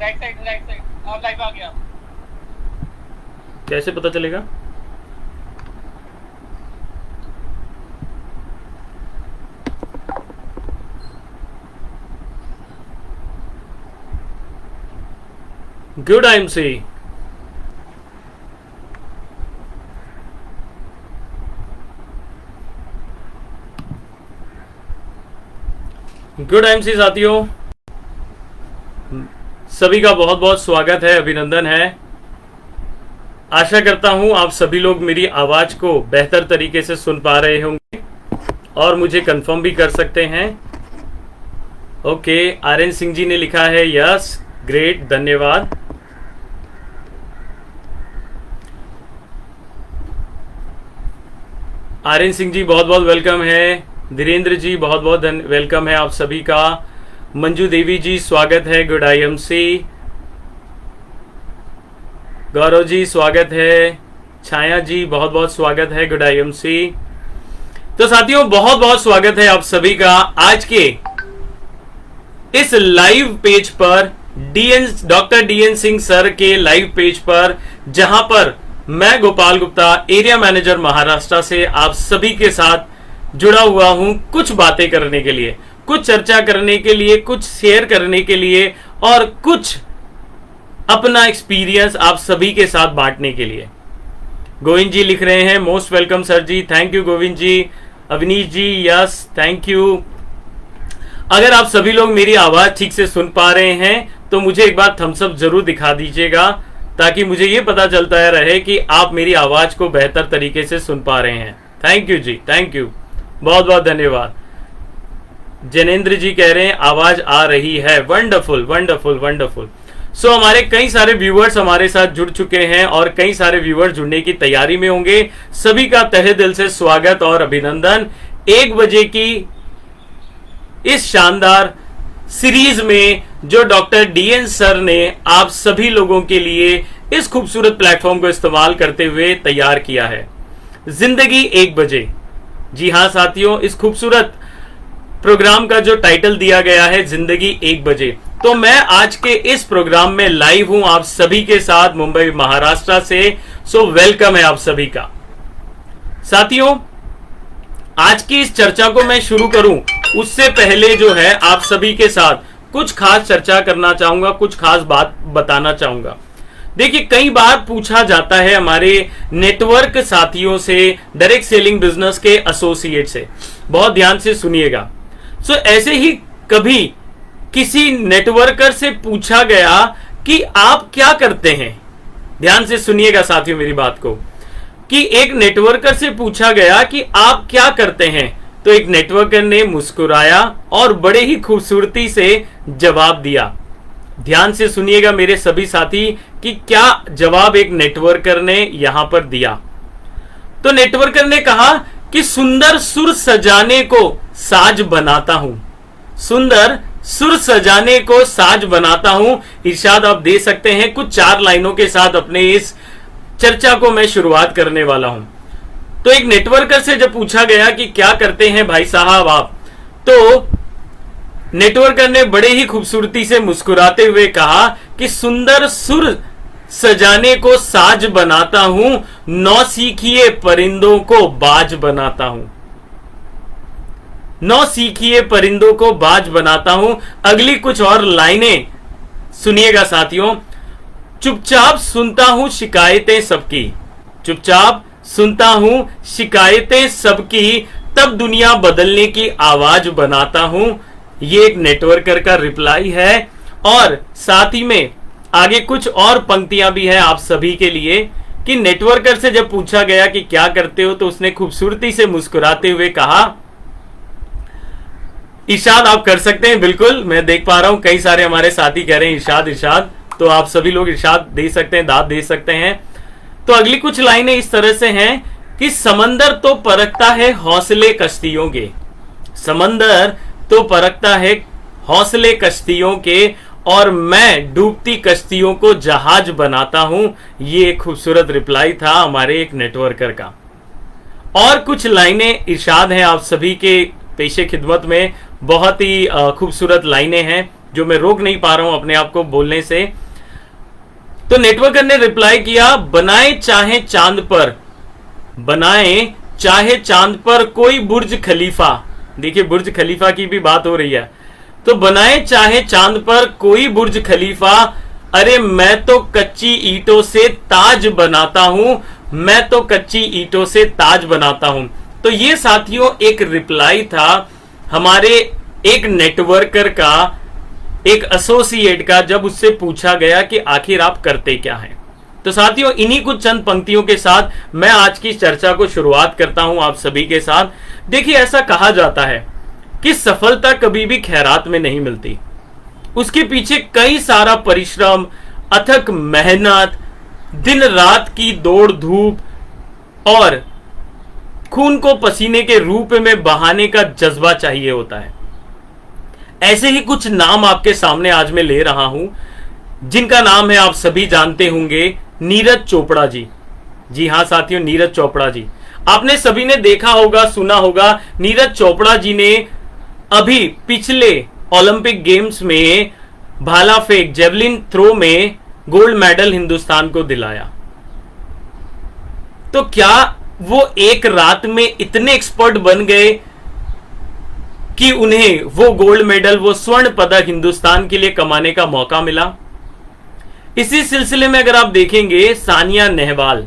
Right side और live आ गया। कैसे पता चलेगा? Good IMC। गुड IMC साथियों, सभी का बहुत बहुत स्वागत है, अभिनंदन है। आशा करता हूं आप सभी लोग मेरी आवाज को बेहतर तरीके से सुन पा रहे होंगे और मुझे कंफर्म भी कर सकते हैं। ओके, RN सिंह जी ने लिखा है यस, ग्रेट, धन्यवाद। RN सिंह जी बहुत बहुत वेलकम है। धीरेन्द्र जी बहुत बहुत वेलकम है आप सभी का। मंजू देवी जी स्वागत है, गुड IMC। गौरव जी स्वागत है। छाया जी बहुत बहुत स्वागत है, गुड IMC। तो साथियों बहुत बहुत स्वागत है आप सभी का आज के इस लाइव पेज पर, डॉक्टर DN सिंह सर के लाइव पेज पर, जहां पर मैं गोपाल गुप्ता, एरिया मैनेजर महाराष्ट्र से आप सभी के साथ जुड़ा हुआ हूं कुछ बातें करने के लिए, कुछ चर्चा करने के लिए, कुछ शेयर करने के लिए और कुछ अपना एक्सपीरियंस आप सभी के साथ बांटने के लिए। गोविंद जी लिख रहे हैं मोस्ट वेलकम सर जी, thank you Govind ji. Avneesh ji yes, thank you. अगर आप सभी लोग मेरी आवाज ठीक से सुन पा रहे हैं तो मुझे एक बार थम्स अप जरूर दिखा दीजिएगा, ताकि मुझे ये पता चलता रहे कि आप मेरी आवाज को बेहतर तरीके से सुन पा रहे हैं। थैंक यू जी, थैंक यू, बहुत बहुत धन्यवाद। जनेन्द्र जी कह रहे हैं आवाज आ रही है, वंडरफुल वंडरफुल वंडरफुल। सो हमारे कई सारे व्यूअर्स हमारे साथ जुड़ चुके हैं और कई सारे व्यूअर्स जुड़ने की तैयारी में होंगे। सभी का तहे दिल से स्वागत और अभिनंदन 1 बजे की इस शानदार सीरीज में जो डॉक्टर DN सर ने आप सभी लोगों के लिए इस खूबसूरत प्लेटफॉर्म को इस्तेमाल करते हुए तैयार किया है, जिंदगी 1 बजे। जी हां साथियों, इस खूबसूरत प्रोग्राम का जो टाइटल दिया गया है जिंदगी 1 बजे। तो मैं आज के इस प्रोग्राम में लाइव हूं आप सभी के साथ मुंबई महाराष्ट्र से। सो वेलकम है आप सभी का। साथियों, आज की इस चर्चा को मैं शुरू करूं उससे पहले जो है आप सभी के साथ कुछ खास चर्चा करना चाहूंगा, कुछ खास बात बताना चाहूंगा। देखिए, कई बार पूछा जाता है हमारे नेटवर्क साथियों से, डायरेक्ट सेलिंग बिजनेस के एसोसिएट से, बहुत ध्यान से सुनिएगा। सो ऐसे ही कभी किसी नेटवर्कर से पूछा गया कि आप क्या करते हैं। ध्यान से सुनिएगा साथियों मेरी बात को, कि एक नेटवर्कर से पूछा गया कि आप क्या करते हैं, तो एक नेटवर्कर ने मुस्कुराया और बड़े ही खूबसूरती से जवाब दिया। ध्यान से सुनिएगा मेरे सभी साथी कि क्या जवाब एक नेटवर्कर ने यहां पर दिया। तो नेटवर्कर ने कहा कि सुंदर सुर सजाने को साज बनाता हूं, सुंदर सुर सजाने को साज बनाता हूं। इरशाद आप दे सकते हैं। कुछ 4 लाइनों के साथ अपने इस चर्चा को मैं शुरुआत करने वाला हूं। तो एक नेटवर्कर से जब पूछा गया कि क्या करते हैं भाई साहब आप, तो नेटवर्कर ने बड़े ही खूबसूरती से मुस्कुराते हुए कहा कि सुंदर सुर सजाने को साज बनाता हूं, नौसीखिए परिंदों को बाज बनाता हूं, नौसीखिए परिंदों को बाज बनाता हूं। अगली कुछ और लाइनें सुनिएगा साथियों। चुपचाप सुनता हूं शिकायतें सबकी, चुपचाप सुनता हूं शिकायतें सबकी, तब दुनिया बदलने की आवाज बनाता हूं। ये एक नेटवर्कर का रिप्लाई है। और साथ ही में आगे कुछ और पंक्तियां भी हैं आप सभी के लिए, कि नेटवर्कर से जब पूछा गया कि क्या करते हो, तो उसने खूबसूरती से मुस्कुराते हुए कहा, इरशाद आप कर सकते हैं। बिल्कुल, मैं देख पा रहा हूं कई सारे हमारे साथी कह रहे हैं इरशाद इरशाद, तो आप सभी लोग इरशाद दे सकते हैं, दाद दे सकते हैं। तो अगली कुछ लाइनें इस तरह से हैं कि समंदर तो परखता है हौसले कश्तियों के, समंदर तो परखता है हौसले कश्तियों के, और मैं डूबती कश्तियों को जहाज बनाता हूं। ये एक खूबसूरत रिप्लाई था हमारे एक नेटवर्कर का। और कुछ लाइनें इरशाद हैं आप सभी के पेशे खिदमत में, बहुत ही खूबसूरत लाइनें हैं, जो मैं रोक नहीं पा रहा हूं अपने आप को बोलने से। तो नेटवर्कर ने रिप्लाई किया, बनाए चाहे चांद पर, बनाए चाहे चांद पर कोई बुर्ज खलीफा। देखिए बुर्ज खलीफा की भी बात हो रही है। तो बनाए चाहे चांद पर कोई बुर्ज खलीफा, अरे मैं तो कच्ची ईंटों से ताज बनाता हूं, मैं तो कच्ची ईंटों से ताज बनाता हूं। तो ये साथियों एक रिप्लाई था हमारे एक नेटवर्कर का, एक एसोसिएट का, जब उससे पूछा गया कि आखिर आप करते क्या हैं। तो साथियों इन्हीं कुछ चंद पंक्तियों के साथ मैं आज की चर्चा को शुरुआत करता हूं आप सभी के साथ। देखिए ऐसा कहा जाता है कि सफलता कभी भी खैरात में नहीं मिलती, उसके पीछे कई सारा परिश्रम, अथक मेहनत, दिन रात की दौड़ धूप और खून को पसीने के रूप में बहाने का जज्बा चाहिए होता है। ऐसे ही कुछ नाम आपके सामने आज मैं ले रहा हूं, जिनका नाम है आप सभी जानते होंगे, नीरज चोपड़ा जी। जी हां साथियों, नीरज चोपड़ा जी। आपने सभी ने देखा होगा, सुना होगा, नीरज चोपड़ा जी ने अभी पिछले ओलंपिक गेम्स में भाला फेंक, जेवलिन थ्रो में गोल्ड मेडल हिंदुस्तान को दिलाया। तो क्या वो एक रात में इतने एक्सपर्ट बन गए कि उन्हें वो गोल्ड मेडल, वो स्वर्ण पदक हिंदुस्तान के लिए कमाने का मौका मिला? इसी सिलसिले में अगर आप देखेंगे, सानिया नेहवाल,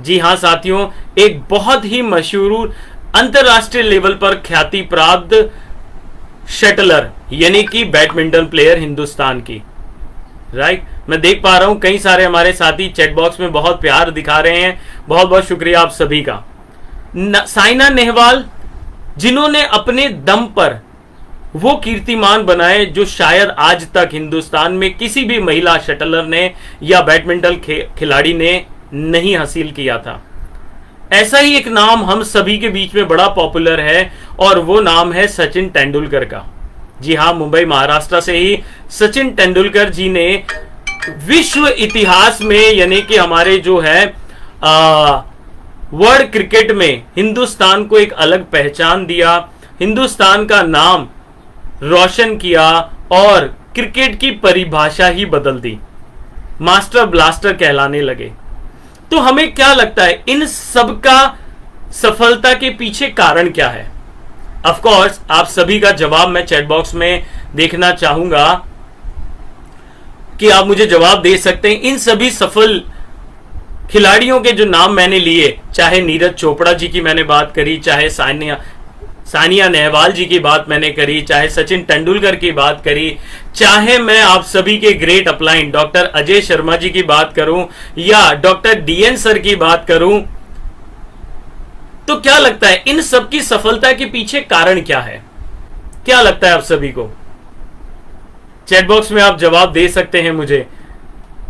जी हां साथियों, एक बहुत ही मशहूर अंतरराष्ट्रीय लेवल पर ख्याति प्राप्त शटलर यानी कि बैडमिंटन प्लेयर हिंदुस्तान की, राइट। मैं देख पा रहा हूं कई सारे हमारे साथी चैट बॉक्स में बहुत प्यार दिखा रहे हैं, बहुत बहुत शुक्रिया आप सभी का। साइना नेहवाल, जिन्होंने अपने दम पर वो कीर्तिमान बनाए जो शायद आज तक हिंदुस्तान में किसी भी महिला शटलर ने या बैडमिंटन खिलाड़ी ने नहीं हासिल किया था। ऐसा ही एक नाम हम सभी के बीच में बड़ा पॉपुलर है और वो नाम है सचिन तेंदुलकर का। जी हां, मुंबई महाराष्ट्र से ही सचिन तेंदुलकर जी ने विश्व इतिहास में यानी कि हमारे जो है वर्ल्ड क्रिकेट में हिंदुस्तान को एक अलग पहचान दिया, हिंदुस्तान का नाम रोशन किया और क्रिकेट की परिभाषा ही बदल दी, मास्टर ब्लास्टर कहलाने लगे। तो हमें क्या लगता है इन सब का सफलता के पीछे कारण क्या है? ऑफ कोर्स आप सभी का जवाब मैं चैट बॉक्स में देखना चाहूंगा कि आप मुझे जवाब दे सकते हैं। इन सभी सफल खिलाड़ियों के जो नाम मैंने लिए, चाहे नीरज चोपड़ा जी की मैंने बात करी, चाहे सानिया नेहवाल जी की बात मैंने करी, चाहे सचिन तेंदुलकर की बात करी, चाहे मैं आप सभी के great upline doctor Ajay Sharma ji की बात करूं या डॉक्टर डीएन सर की बात करूं, तो क्या लगता है इन सब की सफलता के पीछे कारण क्या है? क्या लगता है आप सभी को? चैट बॉक्स में आप जवाब दे सकते हैं मुझे।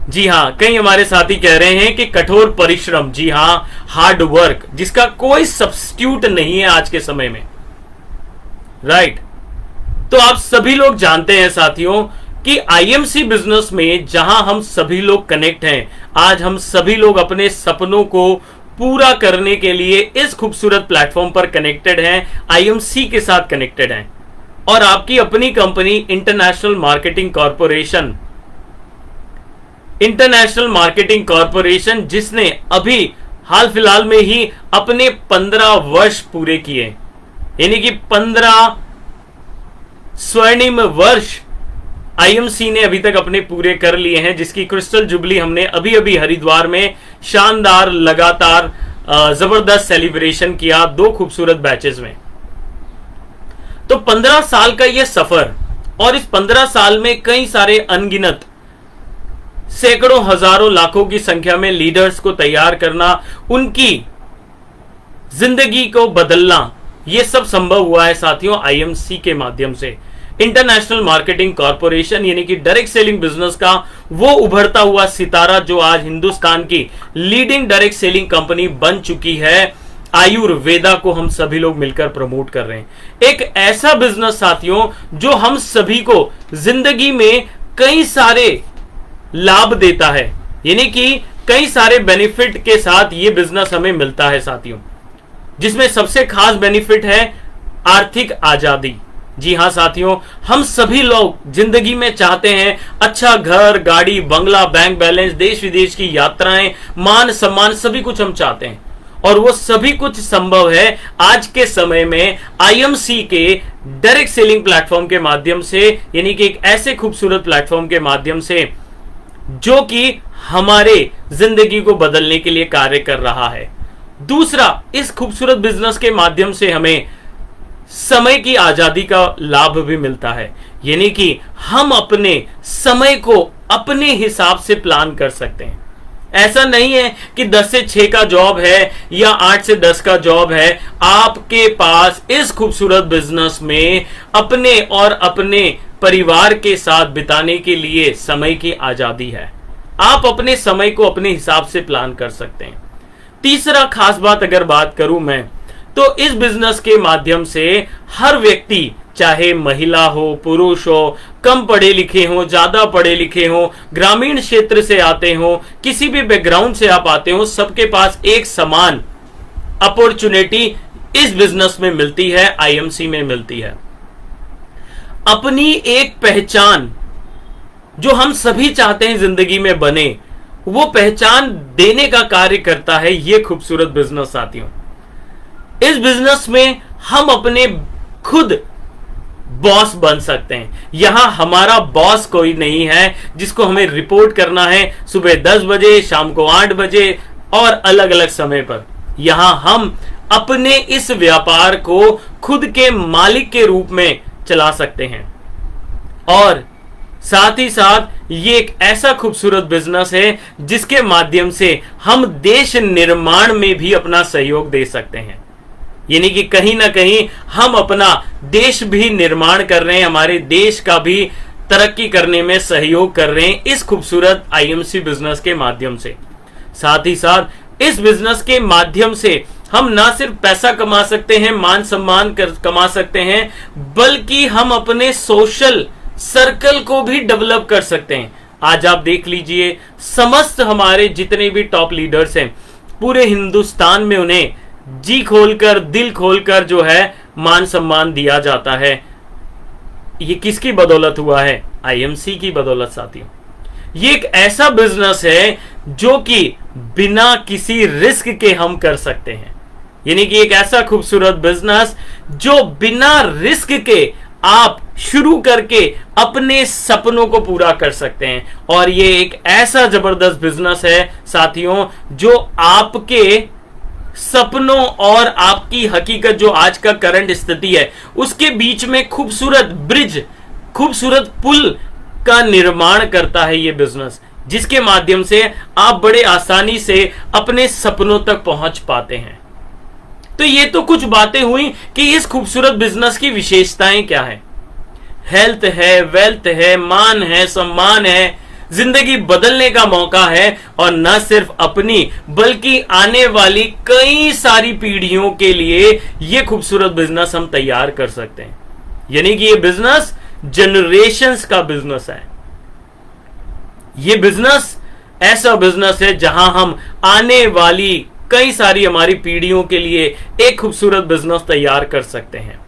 जी हां, कई हमारे साथी कह रहे हैं कि कठोर परिश्रम, जी हां, हार्ड वर्क, जिसका कोई सब्स्टिट्यूट नहीं है आज के समय में, राइट। तो आप सभी लोग जानते हैं साथियों कि आईएमसी बिजनेस में जहां हम सभी लोग कनेक्ट हैं, आज हम सभी लोग अपने सपनों को पूरा करने के लिए इस खूबसूरत प्लेटफॉर्म पर कनेक्टेड हैं, आईएमसी के साथ कनेक्टेड हैं। और आपकी अपनी कंपनी इंटरनेशनल मार्केटिंग कॉरपोरेशन, जिसने अभी हाल फिलहाल में ही अपने 15 वर्ष पूरे किए, यानी कि 15 स्वर्णिम वर्ष आईएमसी ने अभी तक अपने पूरे कर लिए हैं, जिसकी क्रिस्टल जुबली हमने अभी अभी हरिद्वार में शानदार लगातार जबरदस्त सेलिब्रेशन किया 2 खूबसूरत बैचेस में। तो 15 साल का यह सफर, और इस 15 साल में कई सारे अनगिनत सैकड़ों हजारों लाखों की संख्या में लीडर्स को तैयार करना, उनकी जिंदगी को बदलना, यह सब संभव हुआ है साथियों आईएमसी के माध्यम से। इंटरनेशनल मार्केटिंग कॉरपोरेशन यानी कि डायरेक्ट सेलिंग बिजनेस का वो उभरता हुआ सितारा जो आज हिंदुस्तान की लीडिंग डायरेक्ट सेलिंग कंपनी बन चुकी है, आयुर्वेदा को हम सभी लोग मिलकर प्रमोट कर रहे हैं। एक ऐसा बिजनेस साथियों जो हम सभी को जिंदगी में कई सारे लाभ देता है, यानी कि कई सारे बेनिफिट के साथ ये बिजनेस हमें मिलता है साथियों, जिसमें सबसे खास बेनिफिट है आर्थिक आजादी। जी हाँ साथियों, हम सभी लोग जिंदगी में चाहते हैं अच्छा घर, गाड़ी, बंगला, बैंक बैलेंस, देश विदेश की यात्राएं, मान सम्मान, सभी कुछ हम चाहते हैं। और वो सभी कुछ संभव है आज के समय में आईएमसी के डायरेक्ट सेलिंग प्लेटफॉर्म के माध्यम से, यानी कि एक ऐसे खूबसूरत प्लेटफॉर्म के माध्यम से जो कि हमारे जिंदगी को बदलने के लिए कार्य कर रहा है। दूसरा, इस खूबसूरत बिजनेस के माध्यम से हमें समय की आजादी का लाभ भी मिलता है, यानी कि हम अपने समय को अपने हिसाब से प्लान कर सकते हैं। ऐसा नहीं है कि 10 से 6 का जॉब है या 8 से 10 का जॉब है। आपके पास इस खूबसूरत बिजनेस में अपने और अपने परिवार के साथ बिताने के लिए समय की आजादी है। आप अपने समय को अपने हिसाब से प्लान कर सकते हैं। तीसरा खास बात अगर बात करूं मैं, तो इस बिजनेस के माध्यम से हर व्यक्ति, चाहे महिला हो, पुरुष हो, कम पढ़े लिखे हो, ज्यादा पढ़े लिखे हो, ग्रामीण क्षेत्र से आते हो, किसी भी बैकग्राउंड से आप आते हो, सबके पास एक समान अपॉर्चुनिटी इस बिजनेस में मिलती है, आईएमसी में मिलती है। अपनी एक पहचान जो हम सभी चाहते हैं जिंदगी में बने, वो पहचान देने का कार्य करता है ये खूबसूरत बिजनेस साथियों। इस बिजनेस में हम अपने खुद बॉस बन सकते हैं। यहां हमारा बॉस कोई नहीं है जिसको हमें रिपोर्ट करना है सुबह 10 बजे, शाम को 8 बजे और अलग अलग समय पर। यहां हम अपने इस व्यापार को खुद के मालिक के रूप में चला सकते हैं। और साथ ही साथ ये एक ऐसा खूबसूरत बिजनेस है जिसके माध्यम से हम देश निर्माण में भी अपना सहयोग दे सकते हैं, यानी कि कहीं ना कहीं हम अपना देश भी निर्माण कर रहे हैं, हमारे देश का भी तरक्की करने में सहयोग कर रहे हैं इस खूबसूरत आईएमसी बिजनेस के माध्यम से। साथ ही साथ इस बिजनेस के माध्यम से हम ना सिर्फ पैसा कमा सकते हैं, मान सम्मान कमा सकते हैं, बल्कि हम अपने सोशल सर्कल को भी डेवलप कर सकते हैं। आज आप देख लीजिए, समस्त हमारे जितने भी टॉप लीडर्स हैं पूरे हिंदुस्तान में उन्हें जी खोलकर, दिल खोलकर जो है मान सम्मान दिया जाता है। ये किसकी बदौलत हुआ है? आईएमसी की बदौलत साथियों। ये एक ऐसा बिजनेस है जो कि बिना किसी रिस्क के हम कर सकते हैं, यानी कि एक ऐसा खूबसूरत बिजनेस जो बिना रिस्क के आप शुरू करके अपने सपनों को पूरा कर सकते हैं। और ये एक ऐसा जबरदस्त बिजनेस है साथियों जो आपके सपनों और आपकी हकीकत, जो आज का करंट स्थिति है, उसके बीच में खूबसूरत ब्रिज, खूबसूरत पुल का निर्माण करता है ये बिजनेस, जिसके माध्यम से आप बड़े आसानी से अपने सपनों तक पहुंच पाते हैं। तो ये तो कुछ बातें हुई कि इस खूबसूरत बिजनेस की विशेषताएं क्या है। हेल्थ है, वेल्थ है, मान है, सम्मान है, जिंदगी बदलने का मौका है, और न सिर्फ अपनी बल्कि आने वाली कई सारी पीढ़ियों के लिए यह खूबसूरत बिजनेस हम तैयार कर सकते हैं। यानी कि यह बिजनेस जनरेशंस का बिजनेस है। यह बिजनेस ऐसा बिजनेस है जहां हम आने वाली कई सारी हमारी पीढ़ियों के लिए एक खूबसूरत बिजनेस तैयार कर सकते हैं।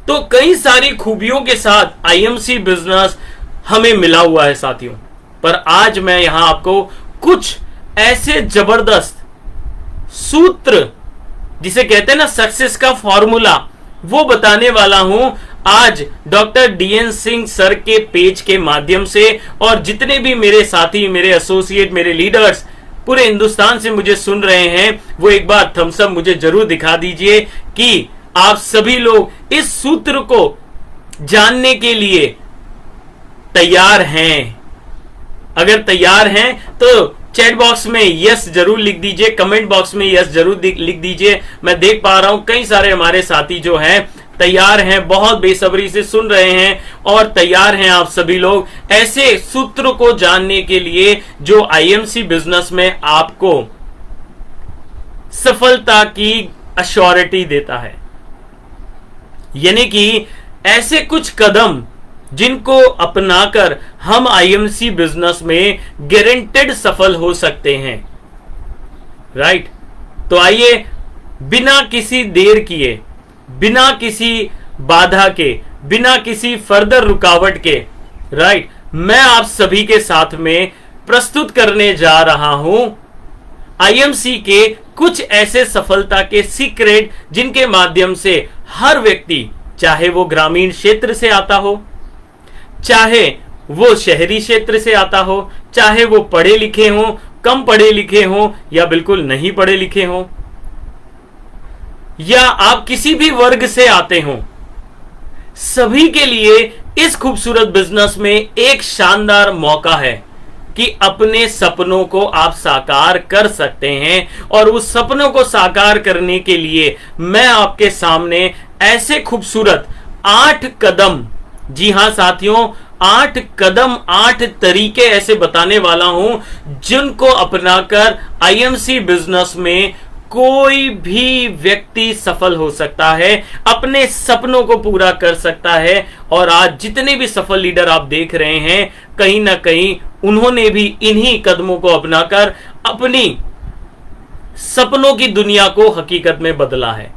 तो कई सारी खूबियों के साथ आईएमसी बिजनेस हमें मिला हुआ है साथियों। पर आज मैं यहां आपको कुछ ऐसे जबरदस्त सूत्र, जिसे कहते हैं ना सक्सेस का फॉर्मूला, वो बताने वाला हूं आज डॉक्टर डीएन सिंह सर के पेज के माध्यम से। और जितने भी मेरे साथी, मेरे एसोसिएट, मेरे लीडर्स पूरे हिंदुस्तान से मुझे सुन रहे हैं, वो एक बार थम्स अप मुझे जरूर दिखा दीजिए कि आप सभी लोग इस सूत्र को जानने के लिए तैयार हैं। अगर तैयार हैं तो चैट बॉक्स में यस जरूर लिख दीजिए, कमेंट बॉक्स में यस जरूर लिख दीजिए। मैं देख पा रहा हूं कई सारे हमारे साथी जो हैं तैयार हैं, बहुत बेसब्री से सुन रहे हैं, और तैयार हैं आप सभी लोग ऐसे सूत्र को जानने के लिए जो आईएमसी बिजनेस में आपको सफलता की अश्योरिटी देता है। यानी कि ऐसे कुछ कदम जिनको अपनाकर हम आईएमसी बिजनेस में गारंटेड सफल हो सकते हैं। राइट? तो आइए बिना किसी देर किए, बिना किसी बाधा के, बिना किसी फर्दर रुकावट के, राइट, मैं आप सभी के साथ में प्रस्तुत करने जा रहा हूं आईएमसी के कुछ ऐसे सफलता के सीक्रेट जिनके माध्यम से हर व्यक्ति, चाहे वो ग्रामीण क्षेत्र से आता हो, चाहे वो शहरी क्षेत्र से आता हो, चाहे वो पढ़े लिखे हो, कम पढ़े लिखे हो या बिल्कुल नहीं पढ़े लिखे हो, या आप किसी भी वर्ग से आते हो, सभी के लिए इस खूबसूरत बिजनेस में एक शानदार मौका है कि अपने सपनों को आप साकार कर सकते हैं। और उस सपनों को साकार करने के लिए मैं आपके सामने ऐसे खूबसूरत 8 कदम, जी हां साथियों, 8 कदम, 8 तरीके ऐसे बताने वाला हूं जिनको अपनाकर आईएमसी बिजनेस में कोई भी व्यक्ति सफल हो सकता है, अपने सपनों को पूरा कर सकता है। और आज जितने भी सफल लीडर आप देख रहे हैं, कहीं ना कहीं उन्होंने भी इन्हीं कदमों को अपनाकर अपनी सपनों की दुनिया को हकीकत में बदला है।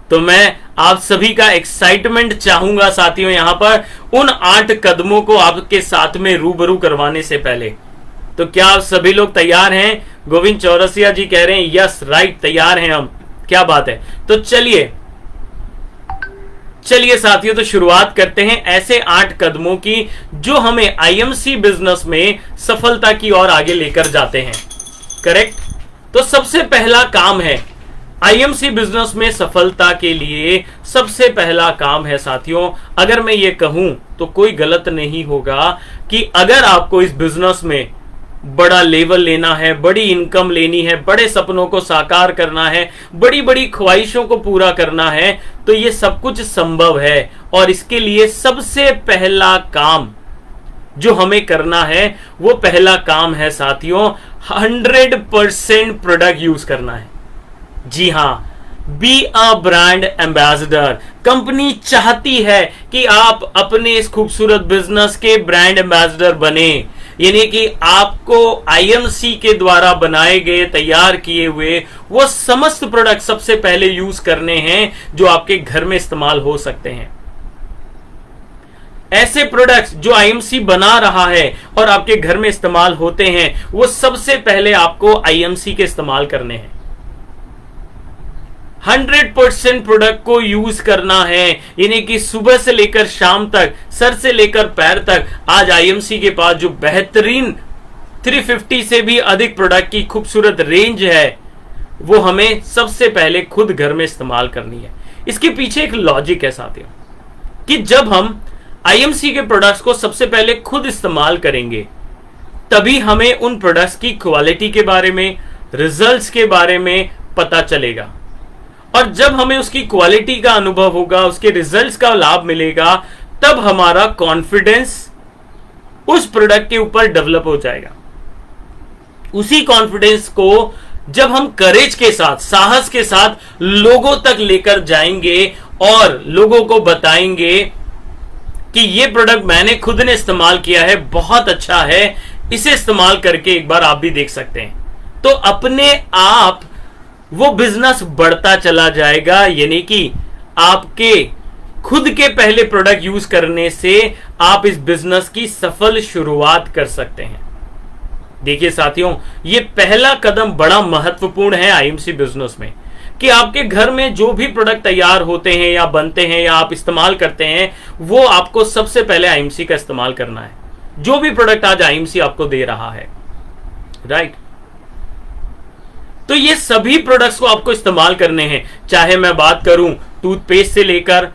तो मैं आप सभी का एक्साइटमेंट चाहूंगा साथियों, यहां पर उन 8 कदमों को आपके साथ में रूबरू करवाने से पहले। तो क्या आप सभी लोग तैयार हैं? गोविंद चौरसिया जी कह रहे हैं यस राइट, तैयार हैं हम, क्या बात है। तो चलिए साथियों, तो शुरुआत करते हैं ऐसे 8 कदमों की जो हमें आईएमसी बिजनेस में सफलता की ओर आगे लेकर जाते हैं। करेक्ट। तो सबसे पहला काम है आईएमसी बिजनेस में सफलता के लिए, सबसे पहला काम है साथियों, अगर मैं ये कहूं तो कोई गलत नहीं होगा कि अगर आपको इस बिजनेस में बड़ा लेवल लेना है, बड़ी इनकम लेनी है, बड़े सपनों को साकार करना है, बड़ी बड़ी ख्वाहिशों को पूरा करना है, तो ये सब कुछ संभव है। और इसके लिए सबसे पहला काम जो हमें करना है, वो पहला काम है साथियों 100% प्रोडक्ट यूज करना है। जी हां, be a brand ambassador. Company चाहती है कि आप अपने इस खूबसूरत बिजनेस के ब्रांड एम्बेसडर बने, यानी कि आपको आईएमसी के द्वारा बनाए गए, तैयार किए हुए वो समस्त प्रोडक्ट सबसे पहले यूज करने हैं जो आपके घर में इस्तेमाल हो सकते हैं। ऐसे प्रोडक्ट्स जो आईएमसी बना रहा है और आपके घर में इस्तेमाल होते हैं, वो सबसे पहले आपको आईएमसी के इस्तेमाल करने हैं। 100% प्रोडक्ट को यूज करना है, यानी कि सुबह से लेकर शाम तक, सर से लेकर पैर तक। आज आईएमसी के पास जो बेहतरीन 350 से भी अधिक प्रोडक्ट की खूबसूरत रेंज है, वो हमें सबसे पहले खुद घर में इस्तेमाल करनी है। इसके पीछे एक लॉजिक है साथियों, कि जब हम आईएमसी के प्रोडक्ट्स को सबसे पहले खुद इस्तेमाल करेंगे, तभी हमें उन प्रोडक्ट्स की क्वालिटी के बारे में, रिजल्ट्स के बारे में पता चलेगा। और जब हमें उसकी क्वालिटी का अनुभव होगा, उसके रिजल्ट्स का लाभ मिलेगा, तब हमारा कॉन्फिडेंस उस प्रोडक्ट के ऊपर डेवलप हो जाएगा। उसी कॉन्फिडेंस को जब हम करेज के साथ, साहस के साथ लोगों तक लेकर जाएंगे और लोगों को बताएंगे कि ये प्रोडक्ट मैंने खुद ने इस्तेमाल किया है, बहुत अच्छा है, इसे इस्तेमाल करके एक बार आप भी देख सकते हैं, तो अपने आप वो बिजनेस बढ़ता चला जाएगा। यानी कि आपके खुद के पहले प्रोडक्ट यूज करने से आप इस बिजनेस की सफल शुरुआत कर सकते हैं। देखिए साथियों, ये पहला कदम बड़ा महत्वपूर्ण है आईएमसी बिजनेस में, कि आपके घर में जो भी प्रोडक्ट तैयार होते हैं या बनते हैं या आप इस्तेमाल करते हैं, वो आपको सबसे पहले आईएमसी का इस्तेमाल करना है। जो भी प्रोडक्ट आज आईएमसी आपको दे रहा है, राइट, तो ये सभी प्रोडक्ट्स को आपको इस्तेमाल करने हैं। चाहे मैं बात करूं टूथपेस्ट से लेकर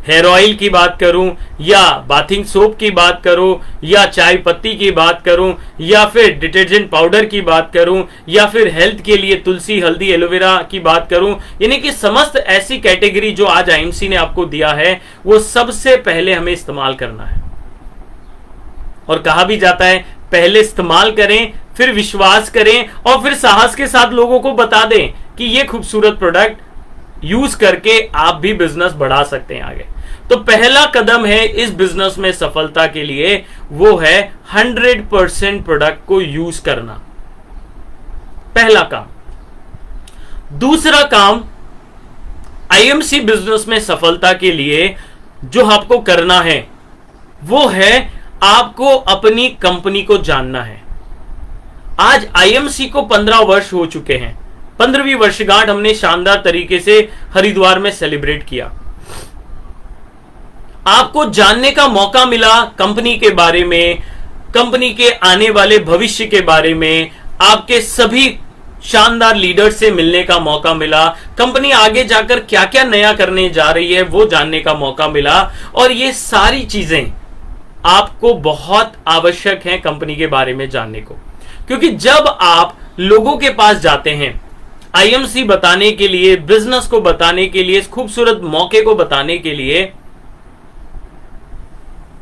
हेयर ऑयल की बात करूं, या बाथिंग सोप की बात करूं, या चाय पत्ती की बात करूं, या फिर डिटर्जेंट पाउडर की बात करूं, या फिर हेल्थ के लिए तुलसी, हल्दी, एलोवेरा की बात करूं, यानी कि समस्त ऐसी कैटेगरी जो आज आईएमसी ने आपको दिया है, वो सबसे पहले हमें इस्तेमाल करना है। और कहा भी जाता है पहले इस्तेमाल करें, फिर विश्वास करें और फिर साहस के साथ लोगों को बता दें कि ये खूबसूरत प्रोडक्ट यूज करके आप भी बिजनेस बढ़ा सकते हैं आगे। तो पहला कदम है इस बिजनेस में सफलता के लिए, वो है 100% प्रोडक्ट को यूज करना, पहला काम। दूसरा काम, आईएमसी बिजनेस में सफलता के लिए जो आपको करना है वो है आपको अपनी कंपनी को जानना है। आज आईएमसी को 15 वर्ष हो चुके हैं। 15वीं वर्षगांठ हमने शानदार तरीके से हरिद्वार में सेलिब्रेट किया। आपको जानने का मौका मिला कंपनी के बारे में, कंपनी के आने वाले भविष्य के बारे में, आपके सभी शानदार लीडर से मिलने का मौका मिला, कंपनी आगे जाकर क्या क्या नया करने जा रही है वो जानने का मौका मिला। और ये सारी चीजें आपको बहुत आवश्यक हैं कंपनी के बारे में जानने को, क्योंकि जब आप लोगों के पास जाते हैं आईएमसी बताने के लिए, बिजनेस को बताने के लिए, इस खूबसूरत मौके को बताने के लिए,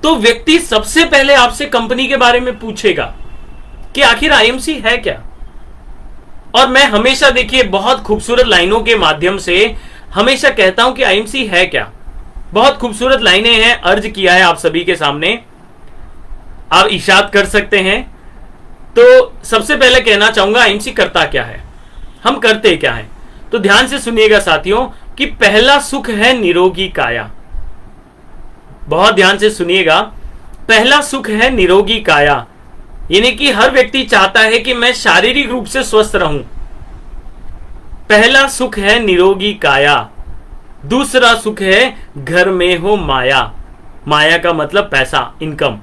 तो व्यक्ति सबसे पहले आपसे कंपनी के बारे में पूछेगा कि आखिर आईएमसी है क्या। और मैं हमेशा देखिए बहुत खूबसूरत लाइनों के माध्यम से हमेशा कहता हूं कि आईएमसी है क्या। बहुत खूबसूरत लाइनें हैं, अर्ज किया है आप सभी के सामने, आप इशाद कर सकते हैं। तो सबसे पहले कहना चाहूंगा आईएमसी करता क्या है, हम करते क्या है। तो ध्यान से सुनिएगा साथियों कि पहला सुख है निरोगी काया। बहुत ध्यान से सुनिएगा, पहला सुख है निरोगी काया, यानी कि हर व्यक्ति चाहता है कि मैं शारीरिक रूप से स्वस्थ रहूं। पहला सुख है निरोगी काया। दूसरा सुख है घर में हो माया। माया का मतलब पैसा, इनकम।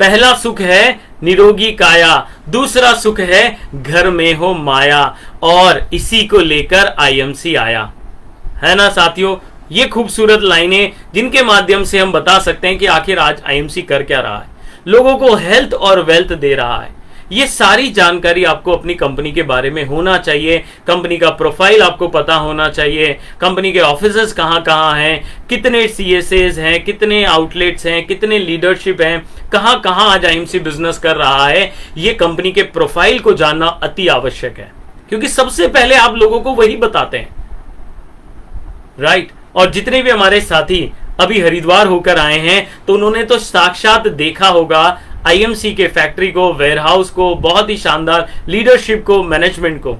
पहला सुख है निरोगी काया, दूसरा सुख है घर में हो माया, और इसी को लेकर आईएमसी आया। है ना साथियों, ये खूबसूरत लाइनें जिनके माध्यम से हम बता सकते हैं कि आखिर आज आईएमसी कर क्या रहा है, लोगों को हेल्थ और वेल्थ दे रहा है। ये सारी जानकारी आपको अपनी कंपनी के बारे में होना चाहिए। कंपनी का प्रोफाइल आपको पता होना चाहिए, कंपनी के ऑफिसेस कहाँ कहाँ हैं, कितने सीएसएस हैं, कितने आउटलेट्स हैं, कितने लीडरशिप हैं, कहाँ कहाँ आज आईएमसी बिजनेस कर रहा है। ये कंपनी के प्रोफाइल को जानना अति आवश्यक है, क्योंकि सबसे पहले आप लोगों को वही बताते हैं, राइट। और जितने भी हमारे साथी अभी हरिद्वार होकर आए हैं तो उन्होंने तो साक्षात देखा होगा आईएमसी के फैक्ट्री को, वेयरहाउस को, बहुत ही शानदार लीडरशिप को, मैनेजमेंट को।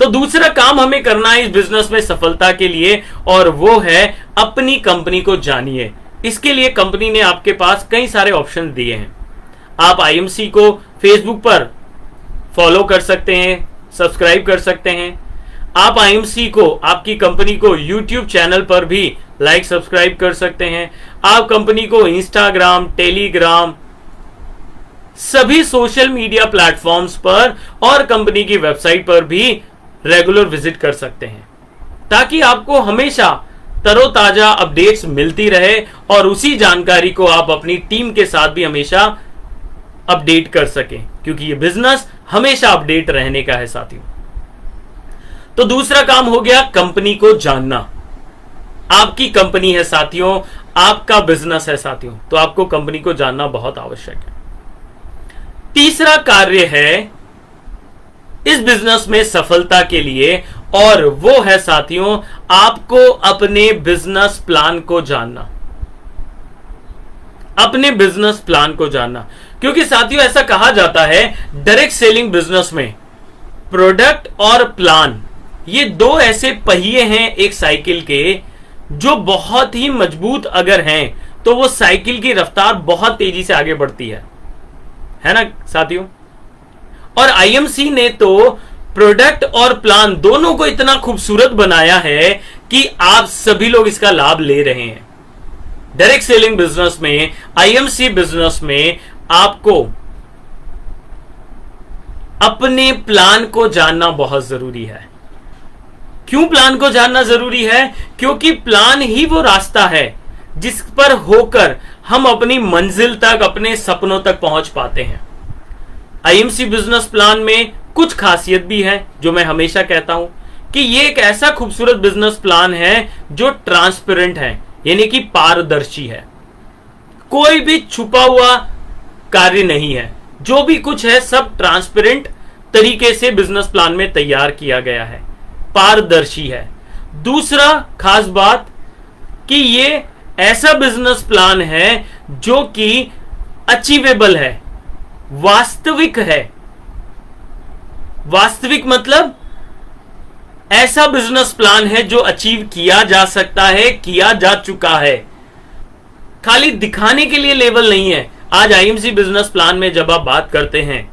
तो दूसरा काम हमें करना है इस बिजनेस में सफलता के लिए, और वो है अपनी कंपनी को जानिए। इसके लिए कंपनी ने आपके पास कई सारे ऑप्शन दिए हैं। आप आईएमसी को फेसबुक पर फॉलो कर सकते हैं, सब्सक्राइब कर सकते हैं। आप आईएमसी को, आपकी कंपनी को यूट्यूब चैनल पर भी लाइक सब्सक्राइब कर सकते हैं। आप कंपनी को इंस्टाग्राम, टेलीग्राम, सभी सोशल मीडिया प्लेटफॉर्म्स पर और कंपनी की वेबसाइट पर भी रेगुलर विजिट कर सकते हैं, ताकि आपको हमेशा तरोताजा अपडेट्स मिलती रहे और उसी जानकारी को आप अपनी टीम के साथ भी हमेशा अपडेट कर सकें, क्योंकि ये बिजनेस हमेशा अपडेट रहने का है साथियों। तो दूसरा काम हो गया कंपनी को जानना। आपकी कंपनी है साथियों, आपका बिजनेस है साथियों, तो आपको कंपनी को जानना बहुत आवश्यक है। तीसरा कार्य है इस बिजनेस में सफलता के लिए, और वो है साथियों आपको अपने बिजनेस प्लान को जानना। अपने बिजनेस प्लान को जानना, क्योंकि साथियों ऐसा कहा जाता है डायरेक्ट सेलिंग बिजनेस में प्रोडक्ट और प्लान, ये दो ऐसे पहिए हैं एक साइकिल के, जो बहुत ही मजबूत अगर हैं तो वो साइकिल की रफ्तार बहुत तेजी से आगे बढ़ती है ना साथियों। और आईएमसी ने तो प्रोडक्ट और प्लान दोनों को इतना खूबसूरत बनाया है कि आप सभी लोग इसका लाभ ले रहे हैं। डायरेक्ट सेलिंग बिजनेस में, आईएमसी बिजनेस में आपको अपने प्लान को जानना बहुत जरूरी है। क्यों प्लान को जानना जरूरी है? क्योंकि प्लान ही वो रास्ता है जिस पर होकर हम अपनी मंजिल तक, अपने सपनों तक पहुंच पाते हैं। आईएमसी बिजनेस प्लान में कुछ खासियत भी है जो मैं हमेशा कहता हूं कि ये एक ऐसा खूबसूरत बिजनेस प्लान है जो ट्रांसपेरेंट है, यानी कि पारदर्शी है। कोई भी छुपा हुआ कार्य नहीं है, जो भी कुछ है सब ट्रांसपेरेंट तरीके से बिजनेस प्लान में तैयार किया गया है, पारदर्शी है। दूसरा खास बात कि ये ऐसा बिजनेस प्लान है जो कि अचीवेबल है, वास्तविक है। वास्तविक मतलब ऐसा बिजनेस प्लान है जो अचीव किया जा सकता है, किया जा चुका है, खाली दिखाने के लिए लेवल नहीं है। आज आईएमसी बिजनेस प्लान में जब आप बात करते हैं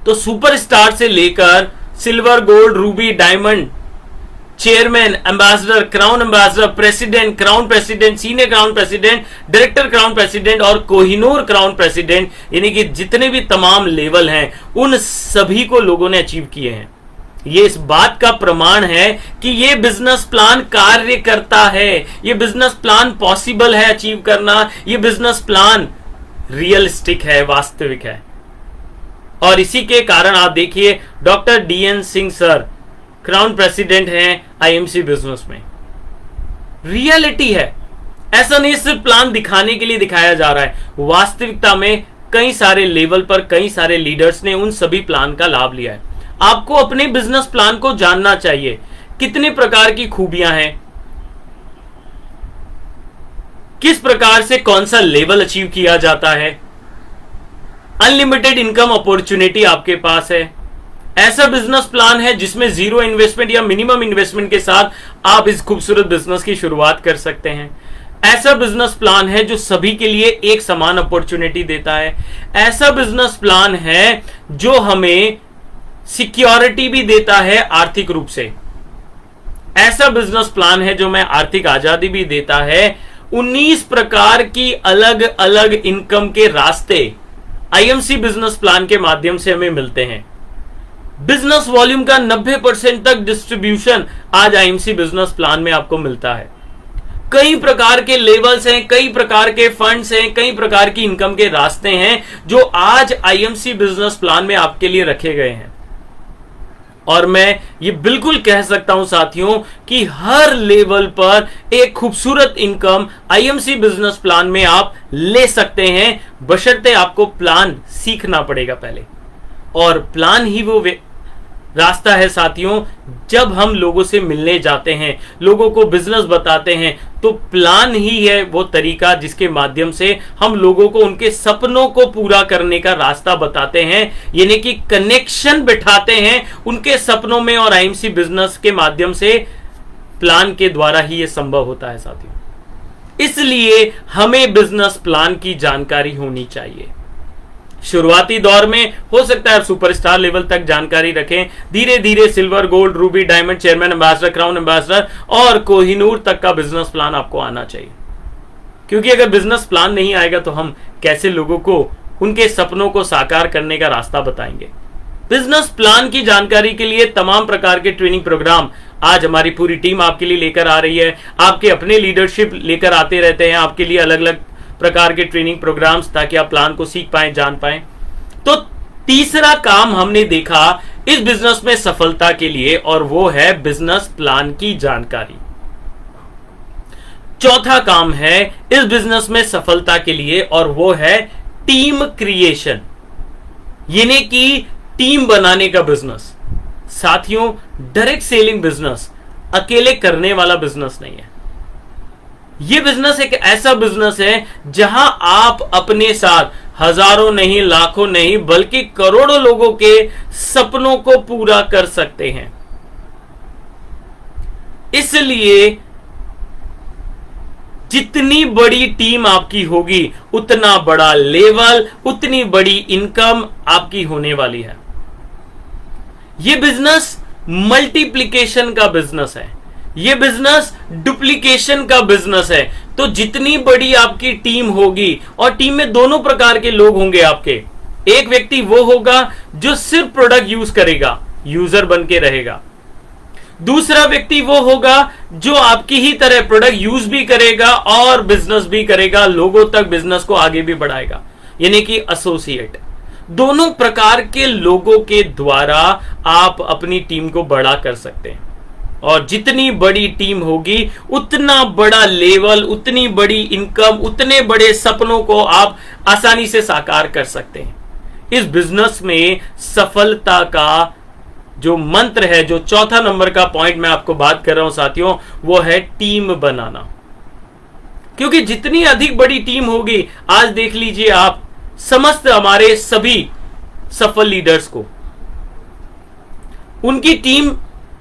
तो सुपरस्टार से लेकर silver, gold, Ruby, diamond, chairman, ambassador, crown ambassador, president, crown president, senior crown president, director crown president और कोहिनूर क्राउन प्रेसिडेंट, यानी कि जितने भी तमाम लेवल हैं उन सभी को लोगों ने अचीव किए हैं। ये इस बात का प्रमाण है कि ये बिजनेस प्लान कार्य करता है, ये बिजनेस प्लान पॉसिबल है अचीव करना, ये बिजनेस प्लान रियलिस्टिक है, वास्तविक है। और इसी के कारण आप देखिए doctor DN Singh sir crown president हैं आईएमसी बिजनेस में। रियलिटी है, ऐसा नहीं सिर्फ प्लान दिखाने के लिए दिखाया जा रहा है, वास्तविकता में कई सारे लेवल पर कई सारे लीडर्स ने उन सभी प्लान का लाभ लिया है। आपको अपने बिजनेस प्लान को जानना चाहिए, कितने प्रकार की खूबियां हैं, किस प्रकार से कौन सा लेवल अचीव किया जाता है, अनलिमिटेड इनकम अपॉर्चुनिटी आपके पास है। ऐसा बिजनेस प्लान है जिसमें जीरो इन्वेस्टमेंट या मिनिमम इन्वेस्टमेंट के साथ आप इस खूबसूरत बिजनेस की शुरुआत कर सकते हैं। ऐसा बिजनेस प्लान है जो सभी के लिए एक समान अपॉर्चुनिटी देता है। ऐसा बिजनेस प्लान है जो हमें सिक्योरिटी भी देता है आर्थिक रूप से। ऐसा बिजनेस प्लान है जो हमें आर्थिक आजादी भी देता है। 19 प्रकार की अलग अलग इनकम के रास्ते आईएमसी बिजनेस प्लान के माध्यम से हमें मिलते हैं। बिजनेस वॉल्यूम का 90% तक डिस्ट्रीब्यूशन आज आईएमसी बिजनेस प्लान में आपको मिलता है। कई प्रकार के लेवल्स हैं, कई प्रकार के फंड्स हैं, कई प्रकार की इनकम के रास्ते हैं जो आज आईएमसी बिजनेस प्लान में आपके लिए रखे गए हैं। और मैं ये बिल्कुल कह सकता हूं साथियों कि हर लेवल पर एक खूबसूरत इनकम आईएमसी बिजनेस प्लान में आप ले सकते हैं, बशर्ते आपको प्लान सीखना पड़ेगा पहले। और प्लान ही वो रास्ता है साथियों, जब हम लोगों से मिलने जाते हैं, लोगों को बिजनेस बताते हैं, तो प्लान ही है वो तरीका जिसके माध्यम से हम लोगों को उनके सपनों को पूरा करने का रास्ता बताते हैं, यानी कि कनेक्शन बिठाते हैं उनके सपनों में। और आईएमसी बिजनेस के माध्यम से प्लान के द्वारा ही ये संभव होता है साथियों। इसलिए हमें बिजनेस प्लान की जानकारी होनी चाहिए। शुरुआती दौर में हो सकता है आप सुपरस्टार लेवल तक जानकारी रखें, धीरे धीरे silver, gold, Ruby, diamond, chairman ambassador, crown ambassador और कोहिनूर तक का बिजनेस प्लान आपको आना चाहिए। क्योंकि अगर बिजनेस प्लान नहीं आएगा तो हम कैसे लोगों को उनके सपनों को साकार करने का रास्ता बताएंगे। बिजनेस प्लान की जानकारी के लिए तमाम प्रकार के ट्रेनिंग प्रोग्राम आज हमारी पूरी टीम आपके लिए लेकर आ रही है। आपके अपने लीडरशिप लेकर आते रहते हैं आपके लिए अलग अलग प्रकार के ट्रेनिंग प्रोग्राम्स, ताकि आप प्लान को सीख पाएं, जान पाएं। तो तीसरा काम हमने देखा इस बिजनेस में सफलता के लिए, और वो है बिजनेस प्लान की जानकारी। चौथा काम है इस बिजनेस में सफलता के लिए, और वो है टीम क्रिएशन, यानी कि टीम बनाने का बिजनेस। साथियों, डायरेक्ट सेलिंग बिजनेस अकेले करने वाला बिजनेस नहीं है। यह बिजनेस एक ऐसा बिजनेस है जहां आप अपने साथ हजारों नहीं, लाखों नहीं, बल्कि करोड़ों लोगों के सपनों को पूरा कर सकते हैं। इसलिए जितनी बड़ी टीम आपकी होगी उतना बड़ा लेवल, उतनी बड़ी इनकम आपकी होने वाली है। यह बिजनेस मल्टीप्लिकेशन का बिजनेस है, यह बिजनेस डुप्लीकेशन का बिजनेस है। तो जितनी बड़ी आपकी टीम होगी, और टीम में दोनों प्रकार के लोग होंगे आपके। एक व्यक्ति वो होगा जो सिर्फ प्रोडक्ट यूज करेगा, यूजर बन के रहेगा। दूसरा व्यक्ति वो होगा जो आपकी ही तरह प्रोडक्ट यूज भी करेगा और बिजनेस भी करेगा, लोगों तक बिजनेस को आगे भी बढ़ाएगा, यानी कि एसोसिएट। दोनों प्रकार के लोगों के द्वारा आप अपनी टीम को बड़ा कर सकते हैं। और जितनी बड़ी टीम होगी उतना बड़ा लेवल, उतनी बड़ी इनकम, उतने बड़े सपनों को आप आसानी से साकार कर सकते हैं। इस बिजनेस में सफलता का जो मंत्र है, जो चौथा नंबर का पॉइंट मैं आपको बात कर रहा हूं साथियों, वो है टीम बनाना। क्योंकि जितनी अधिक बड़ी टीम होगी, आज देख लीजिए आप समस्त हमारे सभी सफल लीडर्स को, उनकी टीम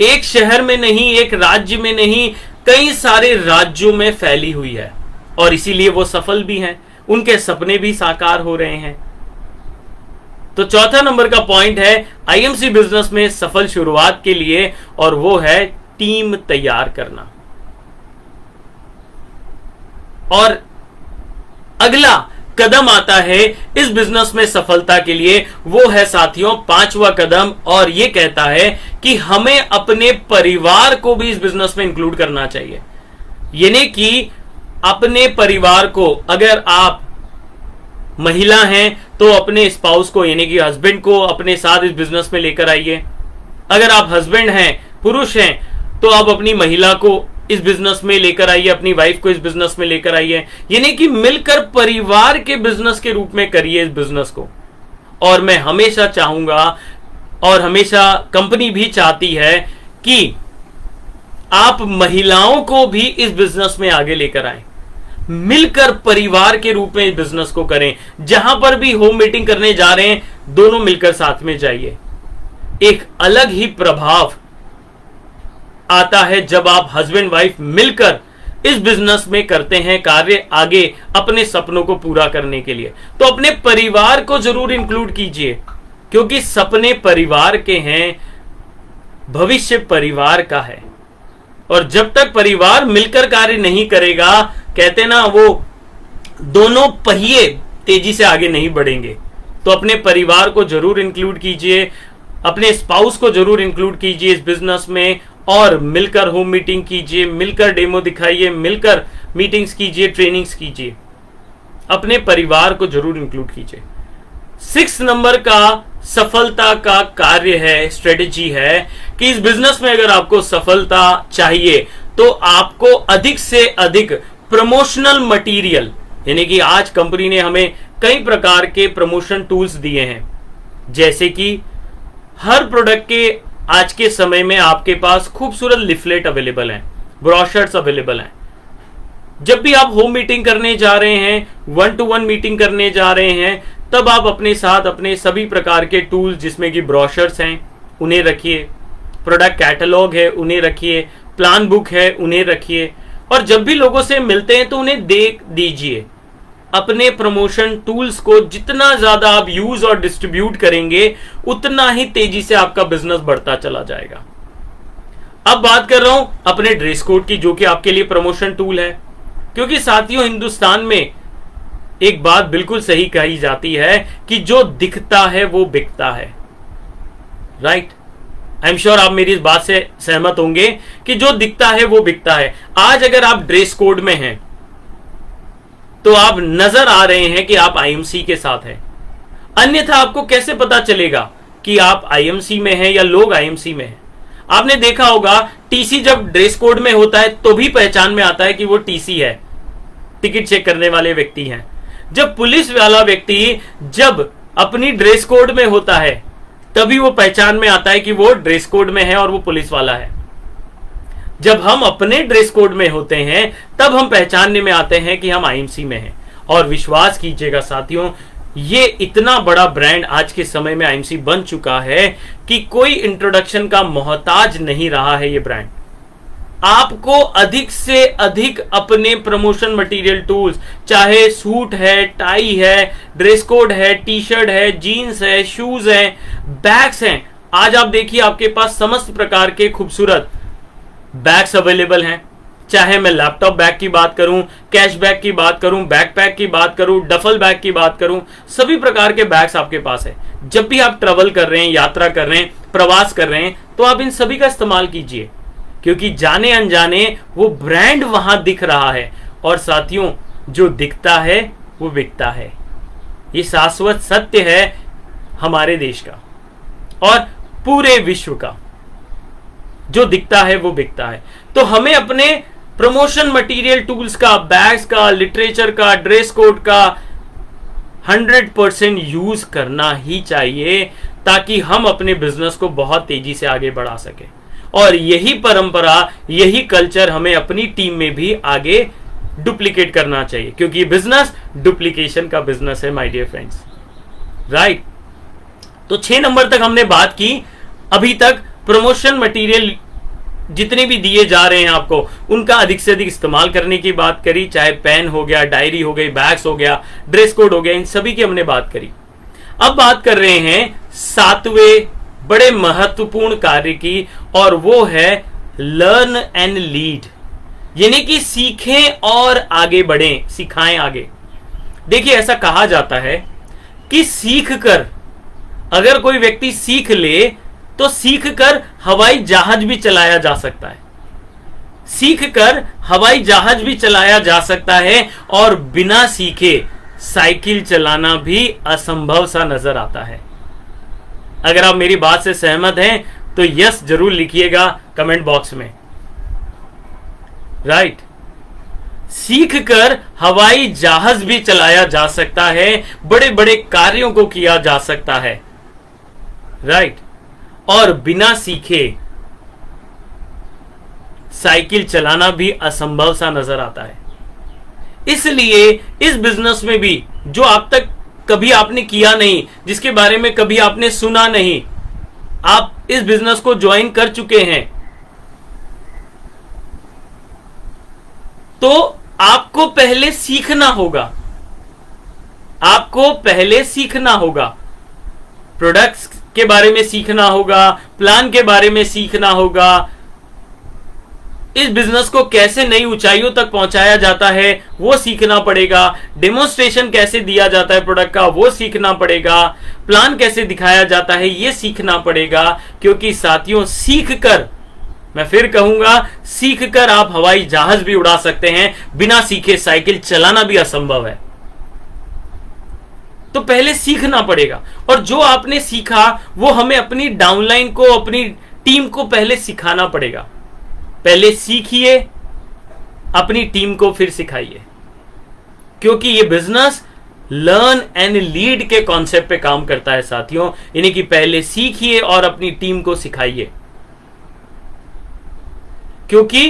एक शहर में नहीं, एक राज्य में नहीं, कई सारे राज्यों में फैली हुई है और इसीलिए वो सफल भी हैं, उनके सपने भी साकार हो रहे हैं। तो चौथा नंबर का पॉइंट है आईएमसी बिजनेस में सफल शुरुआत के लिए, और वो है टीम तैयार करना। और अगला कदम आता है इस बिजनेस में सफलता के लिए, वो है साथियों पांचवा कदम, और ये कहता है कि हमें अपने परिवार को भी इस बिजनेस में इंक्लूड करना चाहिए। यानी कि अपने परिवार को, अगर आप महिला हैं तो अपने स्पाउस को यानी कि हस्बैंड को अपने साथ इस बिजनेस में लेकर आइए। अगर आप हस्बैंड हैं, पुरुष हैं, तो आप अपनी महिला को इस बिजनेस में लेकर आइए, अपनी वाइफ को इस बिजनेस में लेकर आइए। यानी कि मिलकर परिवार के बिजनेस के रूप में करिए इस बिजनेस को। और मैं हमेशा चाहूंगा, और हमेशा कंपनी भी चाहती है कि आप महिलाओं को भी इस बिजनेस में आगे लेकर आए, मिलकर परिवार के रूप में इस बिजनेस को करें। जहां पर भी होम मीटिंग करने जा रहे हैं, दोनों मिलकर साथ में जाइए। एक अलग ही प्रभाव आता है जब आप हस्बैंड वाइफ मिलकर इस बिजनेस में करते हैं कार्य आगे अपने सपनों को पूरा करने के लिए। तो अपने परिवार को जरूर इंक्लूड कीजिए, क्योंकि सपने परिवार के हैं, भविष्य परिवार का है। और जब तक परिवार मिलकर कार्य नहीं करेगा, कहते ना, वो दोनों पहिए तेजी से आगे नहीं बढ़ेंगे। तो अपने परिवार को जरूर इंक्लूड कीजिए, अपने स्पाउस को जरूर इंक्लूड कीजिए इस बिजनेस में, और मिलकर होम मीटिंग कीजिए, मिलकर डेमो दिखाइए, मिलकर मीटिंग्स कीजिए, ट्रेनिंग्स कीजिए। अपने परिवार को जरूर इंक्लूड कीजिए। 6 नंबर का सफलता का कार्य है, स्ट्रेटेजी है कि इस बिजनेस में अगर आपको सफलता चाहिए तो आपको अधिक से अधिक प्रमोशनल मटेरियल, यानी कि आज कंपनी ने हमें कई प्रकार के प्रमोशन टूल्स दिए हैं, जैसे कि हर प्रोडक्ट के आज के समय में आपके पास खूबसूरत लिफलेट अवेलेबल हैं, ब्रोशर्स अवेलेबल हैं। जब भी आप होम मीटिंग करने जा रहे हैं, 1-to-1 मीटिंग करने जा रहे हैं, तब आप अपने साथ अपने सभी प्रकार के टूल्स, जिसमें कि ब्रोशर्स हैं, उन्हें रखिए, प्रोडक्ट कैटलॉग है उन्हें रखिए, प्लान बुक है उन्हें रखिए। और जब भी लोगों से मिलते हैं तो उन्हें देख दीजिए। अपने प्रमोशन टूल्स को जितना ज्यादा आप यूज और डिस्ट्रीब्यूट करेंगे, उतना ही तेजी से आपका बिजनेस बढ़ता चला जाएगा। अब बात कर रहा हूं अपने ड्रेस कोड की, जो कि आपके लिए प्रमोशन टूल है। क्योंकि साथियों, हिंदुस्तान में एक बात बिल्कुल सही कही जाती है कि जो दिखता है वो बिकता है। राइट? आई एम श्योर आप मेरी इस बात से सहमत होंगे कि जो दिखता है वो बिकता है। आज अगर आप ड्रेस कोड में हैं तो आप नजर आ रहे हैं कि आप आईएमसी के साथ हैं, अन्यथा आपको कैसे पता चलेगा कि आप आईएमसी में हैं या लोग आईएमसी में हैं? आपने देखा होगा टीसी जब ड्रेस कोड में होता है तो भी पहचान में आता है कि वो टीसी है, टिकट चेक करने वाले व्यक्ति हैं। जब पुलिस वाला व्यक्ति जब अपनी ड्रेस कोड में होता है तभी वो पहचान में आता है कि वो ड्रेस कोड में है और वो पुलिस वाला है। जब हम अपने ड्रेस कोड में होते हैं तब हम पहचानने में आते हैं कि हम आईएमसी में हैं। और विश्वास कीजिएगा साथियों, ये इतना बड़ा ब्रांड आज के समय में आईएमसी बन चुका है कि कोई इंट्रोडक्शन का मोहताज नहीं रहा है ये ब्रांड। आपको अधिक से अधिक अपने प्रमोशन मटेरियल टूल्स, चाहे सूट है, टाई है, ड्रेस कोड है, टी शर्ट है, जीन्स है, शूज है, बैग्स हैं। आज आप देखिए आपके पास समस्त प्रकार के खूबसूरत बैग्स अवेलेबल हैं। चाहे मैं लैपटॉप बैग की बात करूं, कैश बैग की बात करूं, बैकपैक की बात करूं, डफल बैग की बात करूं, सभी प्रकार के बैग्स आपके पास है। जब भी आप ट्रैवल कर रहे हैं, यात्रा कर रहे हैं, प्रवास कर रहे हैं, तो आप इन सभी का इस्तेमाल कीजिए, क्योंकि जाने अनजाने वो ब्रांड वहां दिख रहा है। और साथियों, जो दिखता है वो बिकता है। ये शाश्वत सत्य है हमारे देश का और पूरे विश्व का। जो दिखता है वो बिकता है। तो हमें अपने प्रमोशन मटेरियल टूल्स का, बैग्स का, लिटरेचर का, ड्रेस कोड का 100% यूज करना ही चाहिए, ताकि हम अपने बिजनेस को बहुत तेजी से आगे बढ़ा सके। और यही परंपरा, यही कल्चर हमें अपनी टीम में भी आगे डुप्लीकेट करना चाहिए, क्योंकि बिजनेस डुप्लीकेशन का बिजनेस है माय डियर फ्रेंड्स। राइट? तो 6 नंबर तक हमने बात की। अभी तक प्रमोशन मटेरियल जितने भी दिए जा रहे हैं आपको, उनका अधिक से अधिक इस्तेमाल करने की बात करी। चाहे पेन हो गया, डायरी हो गई, बैग्स हो गया, ड्रेस कोड हो गया, इन सभी की हमने बात करी। अब बात कर रहे हैं 7वें बड़े महत्वपूर्ण कार्य की, और वो है लर्न एंड लीड, यानी कि सीखें और आगे बढ़ें, सिखाएं आगे। देखिए, ऐसा कहा जाता है कि सीख कर, अगर कोई व्यक्ति सीख ले तो सीख कर हवाई जहाज भी चलाया जा सकता है। सीख कर हवाई जहाज भी चलाया जा सकता है, और बिना सीखे साइकिल चलाना भी असंभव सा नजर आता है। अगर आप मेरी बात से सहमत हैं तो यस जरूर लिखिएगा कमेंट बॉक्स में। राइट, सीख कर हवाई जहाज भी चलाया जा सकता है, बड़े बड़े कार्यों को किया जा सकता है। राइट, और बिना सीखे साइकिल चलाना भी असंभव सा नजर आता है। इसलिए इस बिजनेस में भी जो आप तक कभी आपने किया नहीं, जिसके बारे में कभी आपने सुना नहीं, आप इस बिजनेस को ज्वाइन कर चुके हैं, तो आपको पहले सीखना होगा। आपको पहले सीखना होगा, प्रोडक्ट्स के बारे में सीखना होगा, प्लान के बारे में सीखना होगा, इस बिजनेस को कैसे नई ऊंचाइयों तक पहुंचाया जाता है वो सीखना पड़ेगा, डेमोन्स्ट्रेशन कैसे दिया जाता है प्रोडक्ट का वो सीखना पड़ेगा, प्लान कैसे दिखाया जाता है ये सीखना पड़ेगा। क्योंकि साथियों, सीख कर, मैं फिर कहूंगा, सीख कर आप हवाई जहाज भी उड़ा सकते हैं, बिना सीखे साइकिल चलाना भी असंभव है। तो पहले सीखना पड़ेगा, और जो आपने सीखा वो हमें अपनी डाउनलाइन को, अपनी टीम को पहले सिखाना पड़ेगा। पहले सीखिए, अपनी टीम को फिर सिखाइए, क्योंकि ये बिजनेस लर्न एंड लीड के कॉन्सेप्ट पे काम करता है साथियों। यानी कि पहले सीखिए और अपनी टीम को सिखाइए, क्योंकि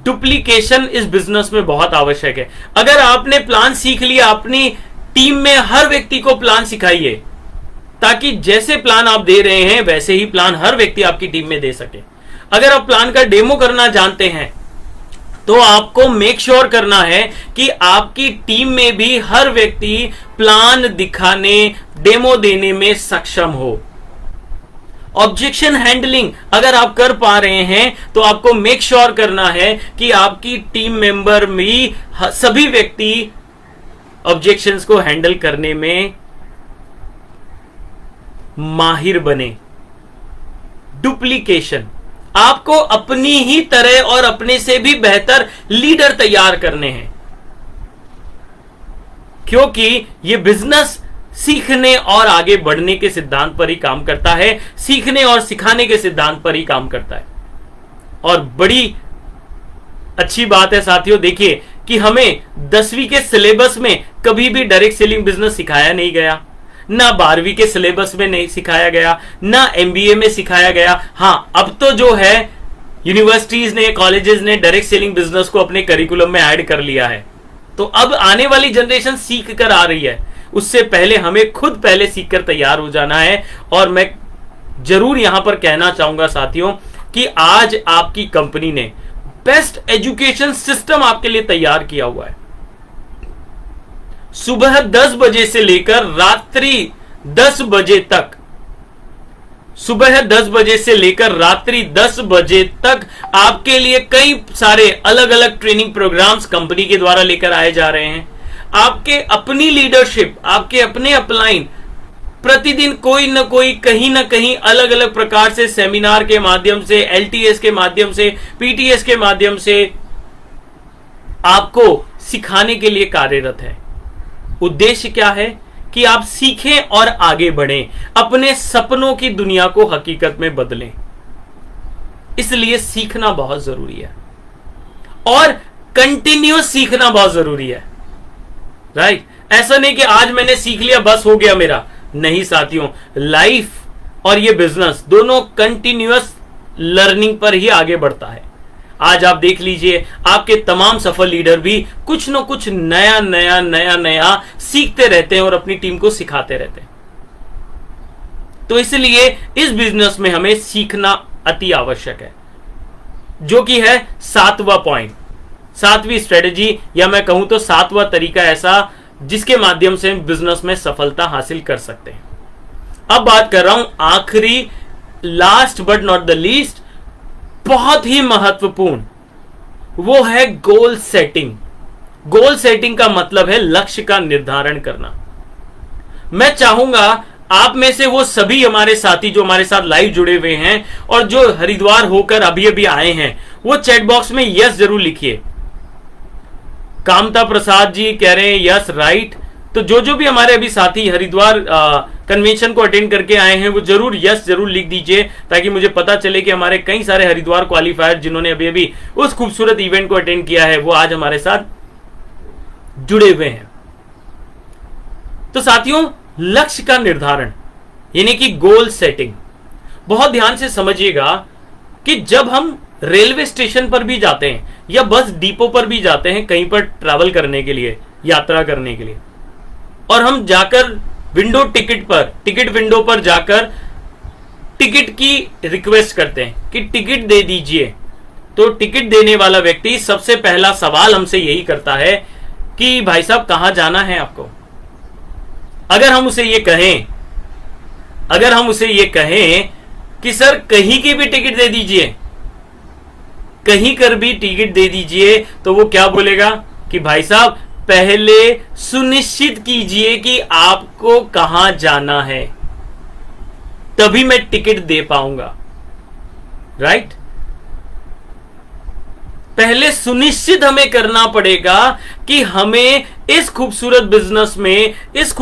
डुप्लीकेशन इस बिजनेस में बहुत आवश्यक है। अगर आपने प्लान सीख लिया, अपनी टीम में हर व्यक्ति को प्लान सिखाइए, ताकि जैसे प्लान आप दे रहे हैं वैसे ही प्लान हर व्यक्ति आपकी टीम में दे सके। अगर आप प्लान का डेमो करना जानते हैं तो आपको मेक श्योर करना है कि आपकी टीम में भी हर व्यक्ति प्लान दिखाने, डेमो देने में सक्षम हो। ऑब्जेक्शन हैंडलिंग अगर आप कर पा रहे हैं तो आपको मेक श्योर करना है कि आपकी टीम मेंबर में सभी व्यक्ति ऑब्जेक्शंस को हैंडल करने में माहिर बने। डुप्लीकेशन, आपको अपनी ही तरह और अपने से भी बेहतर लीडर तैयार करने हैं, क्योंकि यह बिजनेस सीखने और आगे बढ़ने के सिद्धांत पर ही काम करता है, सीखने और सिखाने के सिद्धांत पर ही काम करता है। और बड़ी अच्छी बात है साथियों, देखिए कि हमें 10वीं के सिलेबस में कभी भी डायरेक्ट सेलिंग बिजनेस सिखाया नहीं गया, ना 12वीं के सिलेबस में नहीं सिखाया गया, ना MBA में सिखाया गया। हाँ, अब तो जो है यूनिवर्सिटीज ने, कॉलेजेस ने डायरेक्ट सेलिंग बिजनेस को अपने करिकुलम में ऐड कर लिया है, तो अब आने वाली जनरेशन सीख कर आ रही है। उससे पहले हमें खुद पहले सीख कर तैयार हो जाना है। और मैं जरूर यहां पर कहना चाहूंगा साथियों कि आज आपकी कंपनी ने बेस्ट एजुकेशन सिस्टम आपके लिए तैयार किया हुआ है। सुबह 10 बजे से लेकर रात्रि 10 बजे तक, सुबह 10 बजे से लेकर रात्रि 10 बजे तक आपके लिए कई सारे अलग अलग ट्रेनिंग प्रोग्राम्स कंपनी के द्वारा लेकर आए जा रहे हैं। आपके अपनी लीडरशिप, आपके अपने अपलाइन प्रतिदिन कोई ना कोई, कहीं ना कहीं अलग अलग प्रकार से सेमिनार के माध्यम से, LTS के माध्यम से, PTS के माध्यम से आपको सिखाने के लिए कार्यरत है। उद्देश्य क्या है कि आप सीखें और आगे बढ़ें, अपने सपनों की दुनिया को हकीकत में बदलें। इसलिए सीखना बहुत जरूरी है और कंटिन्यूस सीखना बहुत जरूरी है। राइट, ऐसा नहीं कि आज मैंने सीख लिया बस हो गया मेरा, नहीं साथियों, लाइफ और ये बिजनेस दोनों कंटिन्यूअस लर्निंग पर ही आगे बढ़ता है। आज आप देख लीजिए, आपके तमाम सफल लीडर भी कुछ न कुछ नया नया नया नया सीखते रहते हैं और अपनी टीम को सिखाते रहते हैं। तो इसलिए इस बिजनेस में हमें सीखना अति आवश्यक है। जो कि है 7वां पॉइंट, 7वीं स्ट्रेटेजी, या मैं कहूं तो 7वां तरीका ऐसा जिसके माध्यम से बिजनेस में सफलता हासिल कर सकते हैं। अब बात कर रहा हूं आखिरी, last but not the least, बहुत ही महत्वपूर्ण, वो है गोल सेटिंग। गोल सेटिंग का मतलब है लक्ष्य का निर्धारण करना। मैं चाहूंगा आप में से वो सभी हमारे साथी जो हमारे साथ लाइव जुड़े हुए हैं और जो हरिद्वार होकर अभी अभी आए हैं, वो चैट बॉक्स में यस जरूर लिखिए। कामता प्रसाद जी कह रहे हैं यस राइट। तो जो भी हमारे अभी साथी हरिद्वार कन्वेंशन को अटेंड करके आए हैं वो जरूर यस जरूर लिख दीजिए, ताकि मुझे पता चले कि हमारे कई सारे हरिद्वार क्वालिफायर जिन्होंने अभी अभी उस खूबसूरत इवेंट को अटेंड किया है वो आज हमारे साथ जुड़े हुए हैं। तो साथियों, लक्ष्य का निर्धारण यानी कि गोल सेटिंग, बहुत ध्यान से समझिएगा कि जब हम रेलवे स्टेशन पर भी जाते हैं या बस डिपो पर भी जाते हैं कहीं पर ट्रैवल करने के लिए, यात्रा करने के लिए, और हम जाकर टिकट विंडो पर जाकर टिकट की रिक्वेस्ट करते हैं कि टिकट दे दीजिए, तो टिकट देने वाला व्यक्ति सबसे पहला सवाल हमसे यही करता है कि भाई साहब कहां जाना है आपको। अगर हम उसे ये कहें कि सर कहीं की भी टिकट दे दीजिए, कहीं कर भी टिकट दे दीजिए, तो वो क्या बोलेगा कि भाई साहब पहले सुनिश्चित कीजिए कि आपको कहां जाना है, तभी मैं टिकट दे पाऊंगा। राइट? पहले सुनिश्चित हमें करना पड़ेगा कि हमें इस खूबसूरत बिजनेस में, इस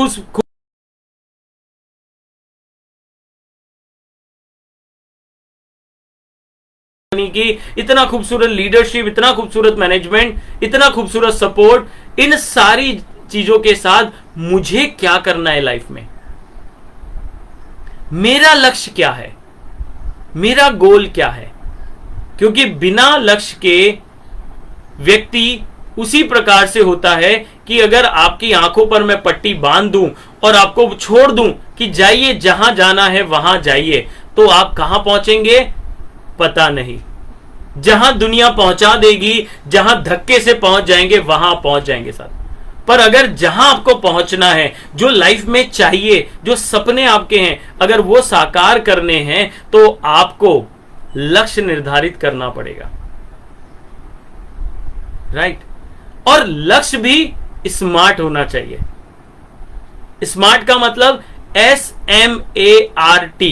की इतना खूबसूरत लीडरशिप, इतना खूबसूरत मैनेजमेंट, इतना खूबसूरत सपोर्ट, इन सारी चीजों के साथ मुझे क्या करना है लाइफ में, मेरा लक्ष्य क्या है, मेरा गोल क्या है। क्योंकि बिना लक्ष्य के व्यक्ति उसी प्रकार से होता है कि अगर आपकी आंखों पर मैं पट्टी बांध दूं और आपको छोड़ दूं कि जाइए जहां जाना है वहां जाइए, तो आप कहां पहुंचेंगे पता नहीं। जहां दुनिया पहुंचा देगी, जहां धक्के से पहुंच जाएंगे वहां पहुंच जाएंगे साथ। पर अगर जहां आपको पहुंचना है, जो लाइफ में चाहिए, जो सपने आपके हैं, अगर वो साकार करने हैं तो आपको लक्ष्य निर्धारित करना पड़ेगा। राइट? और लक्ष्य भी स्मार्ट होना चाहिए। स्मार्ट का मतलब SMART।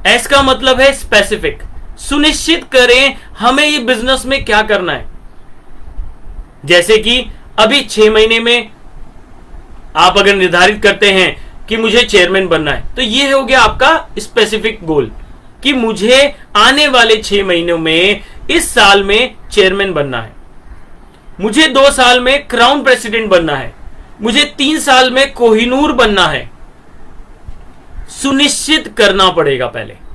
एस का मतलब है स्पेसिफिक। सुनिश्चित करें हमें ये बिजनेस में क्या करना है। जैसे कि अभी 6 महीने में आप अगर निर्धारित करते हैं कि मुझे चेयरमैन बनना है, तो ये हो गया आपका स्पेसिफिक गोल कि मुझे आने वाले 6 महीनों में, इस साल में चेयरमैन बनना है, मुझे 2 साल में क्राउन प्रेसिडेंट बनना है, मुझे 3 साल में कोहिनूर बनना है। सुनिश्चित करना पड़ेगा, पहले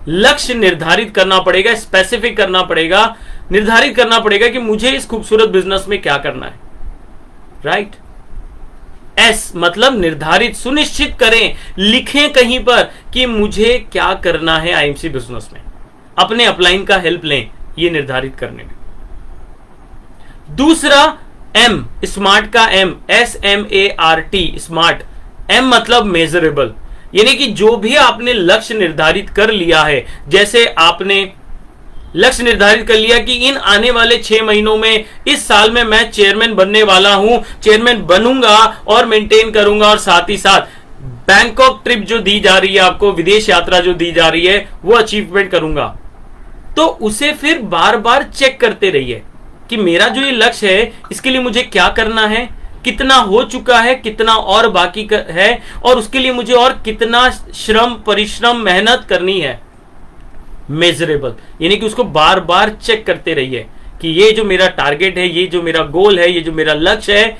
लक्ष्य निर्धारित करना पड़ेगा, स्पेसिफिक करना पड़ेगा, निर्धारित करना पड़ेगा कि मुझे इस खूबसूरत बिजनेस में क्या करना है। राइट? एस मतलब निर्धारित, सुनिश्चित करें, लिखें कहीं पर कि मुझे क्या करना है आईएमसी बिजनेस में। अपने अपलाइन का हेल्प लें ये निर्धारित करने में। दूसरा एम, स्मार्ट का एम, SMART, स्मार्ट। एम मतलब मेजरेबल, यानी कि जो भी आपने लक्ष्य निर्धारित कर लिया है, जैसे आपने लक्ष्य निर्धारित कर लिया कि इन आने वाले 6 महीनों में, इस साल में मैं चेयरमैन बनने वाला हूं, चेयरमैन बनूंगा और मेंटेन करूंगा, और साथ ही साथ बैंकॉक ट्रिप जो दी जा रही है आपको, विदेश यात्रा जो दी जा रही है, वो अचीवमेंट करूंगा। तो उसे फिर बार बार चेक करते रहिए कि मेरा जो ये लक्ष्य है इसके लिए मुझे क्या करना है, कितना हो चुका है, कितना और बाकी है, और उसके लिए मुझे और कितना श्रम, परिश्रम, मेहनत करनी है। मेजरेबल यानी कि उसको बार बार चेक करते रहिए कि ये जो मेरा टारगेट है, ये जो मेरा गोल है, ये जो मेरा लक्ष्य है,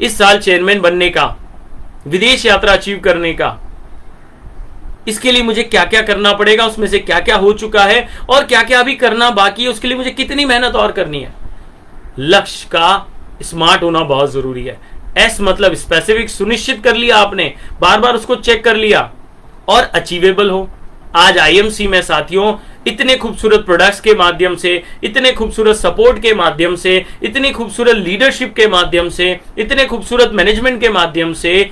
इस साल चेयरमैन बनने का, विदेश यात्रा अचीव करने का, इसके लिए मुझे क्या क्या करना पड़ेगा, उसमें से क्या क्या हो चुका है और क्या क्या अभी करना बाकी है, उसके लिए मुझे कितनी मेहनत और करनी है। लक्ष्य का स्मार्ट होना बहुत जरूरी है। एस मतलब स्पेसिफिक, सुनिश्चित कर लिया आपने, बार बार उसको चेक कर लिया, और अचीवेबल हो। आज आईएमसी में साथियों इतने खूबसूरत प्रोडक्ट्स के माध्यम से, इतने खूबसूरत सपोर्ट के माध्यम से, इतनी खूबसूरत लीडरशिप के माध्यम से, इतने खूबसूरत मैनेजमेंट के माध्यम से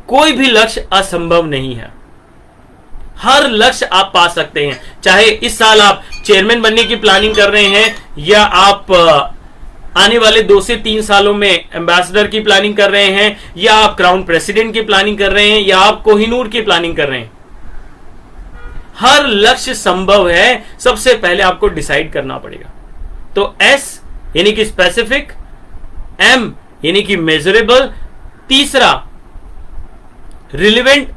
कोई भी लक्ष्य असंभव नहीं है। हर लक्ष्य आप पा सकते हैं। चाहे इस साल आप चेयरमैन बनने की प्लानिंग कर रहे हैं, या आप आने वाले 2 से 3 सालों में एम्बेसडर की प्लानिंग कर रहे हैं, या आप क्राउन प्रेसिडेंट की प्लानिंग कर रहे हैं, या आप कोहिनूर की प्लानिंग कर रहे हैं। हर लक्ष्य संभव है। सबसे पहले आपको डिसाइड करना पड़ेगा। तो एस यानी कि स्पेसिफिक, एम यानी कि मेजरेबल, तीसरा रिलेवेंट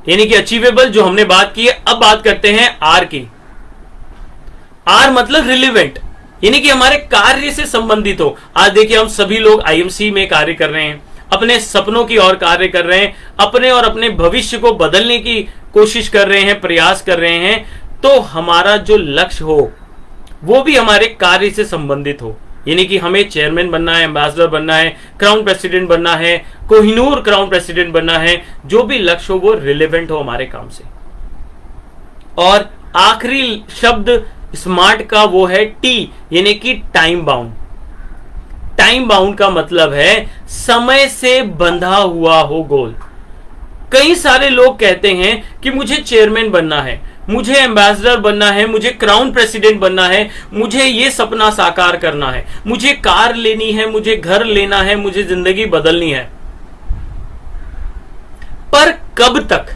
यानी कि अचीवेबल, जो हमने बात की है। अब बात करते हैं आर की। आर मतलब रिलेवेंट, यानी कि हमारे कार्य से संबंधित हो। आज देखिए हम सभी लोग आईएमसी में कार्य कर रहे हैं, अपने सपनों की ओर कार्य कर रहे हैं, अपने और अपने भविष्य को बदलने की कोशिश कर रहे हैं, प्रयास कर रहे हैं। तो हमारा जो लक्ष्य हो वो भी हमारे कार्य से संबंधित हो, यानी कि हमें चेयरमैन बनना है, एम्बेसडर बनना है, क्राउन प्रेसिडेंट बनना है, कोहिनूर क्राउन प्रेसिडेंट बनना है। जो भी लक्ष्य हो वो रिलेवेंट हो हमारे काम से। और आखिरी शब्द स्मार्ट का वो है टी, यानी कि टाइम बाउंड। टाइम बाउंड का मतलब है समय से बंधा हुआ हो गोल। कई सारे लोग कहते हैं कि मुझे चेयरमैन बनना है, मुझे एम्बेसडर बनना है, मुझे क्राउन प्रेसिडेंट बनना है, मुझे ये सपना साकार करना है, मुझे कार लेनी है, मुझे घर लेना है, मुझे जिंदगी बदलनी है। पर कब तक?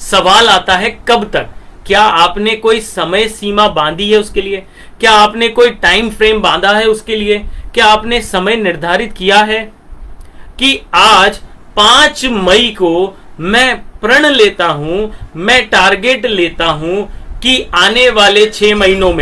सवाल आता है कब तक। क्या आपने कोई समय सीमा बांधी है उसके लिए? क्या आपने कोई टाइम फ्रेम बांधा है उसके लिए? क्या आपने समय निर्धारित किया है कि आज 5 मई को मैं प्रण लेता हूं, मैं टारगेट लेता हूं कि आने वाले 6 महीनों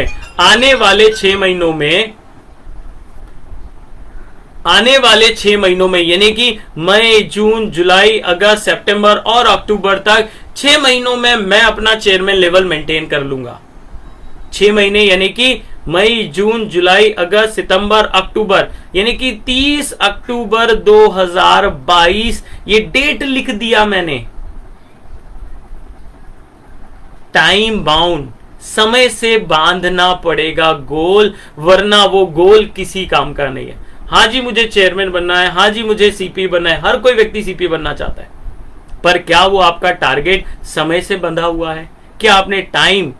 में यानी कि मई, जून, जुलाई, अगस्त, सितंबर और अक्टूबर तक 6 महीनों में मैं अपना चेयरमैन लेवल मेंटेन कर लूंगा। 6 महीने यानी कि मई, जून, जुलाई, अगस्त, सितंबर, अक्टूबर, यानी कि 30 अक्टूबर 2022 ये डेट लिख दिया मैंने। टाइम बाउंड, समय से बांधना पड़ेगा गोल, वरना वो गोल किसी काम का नहीं है। हाँ जी मुझे चेयरमैन बनना है, हाँ जी मुझे सीपी बनना है, हर कोई व्यक्ति सीपी बनना चाहता है, पर क्या वो आपका टारगेट समय से बंधा हुआ है? क्या आपने टाइम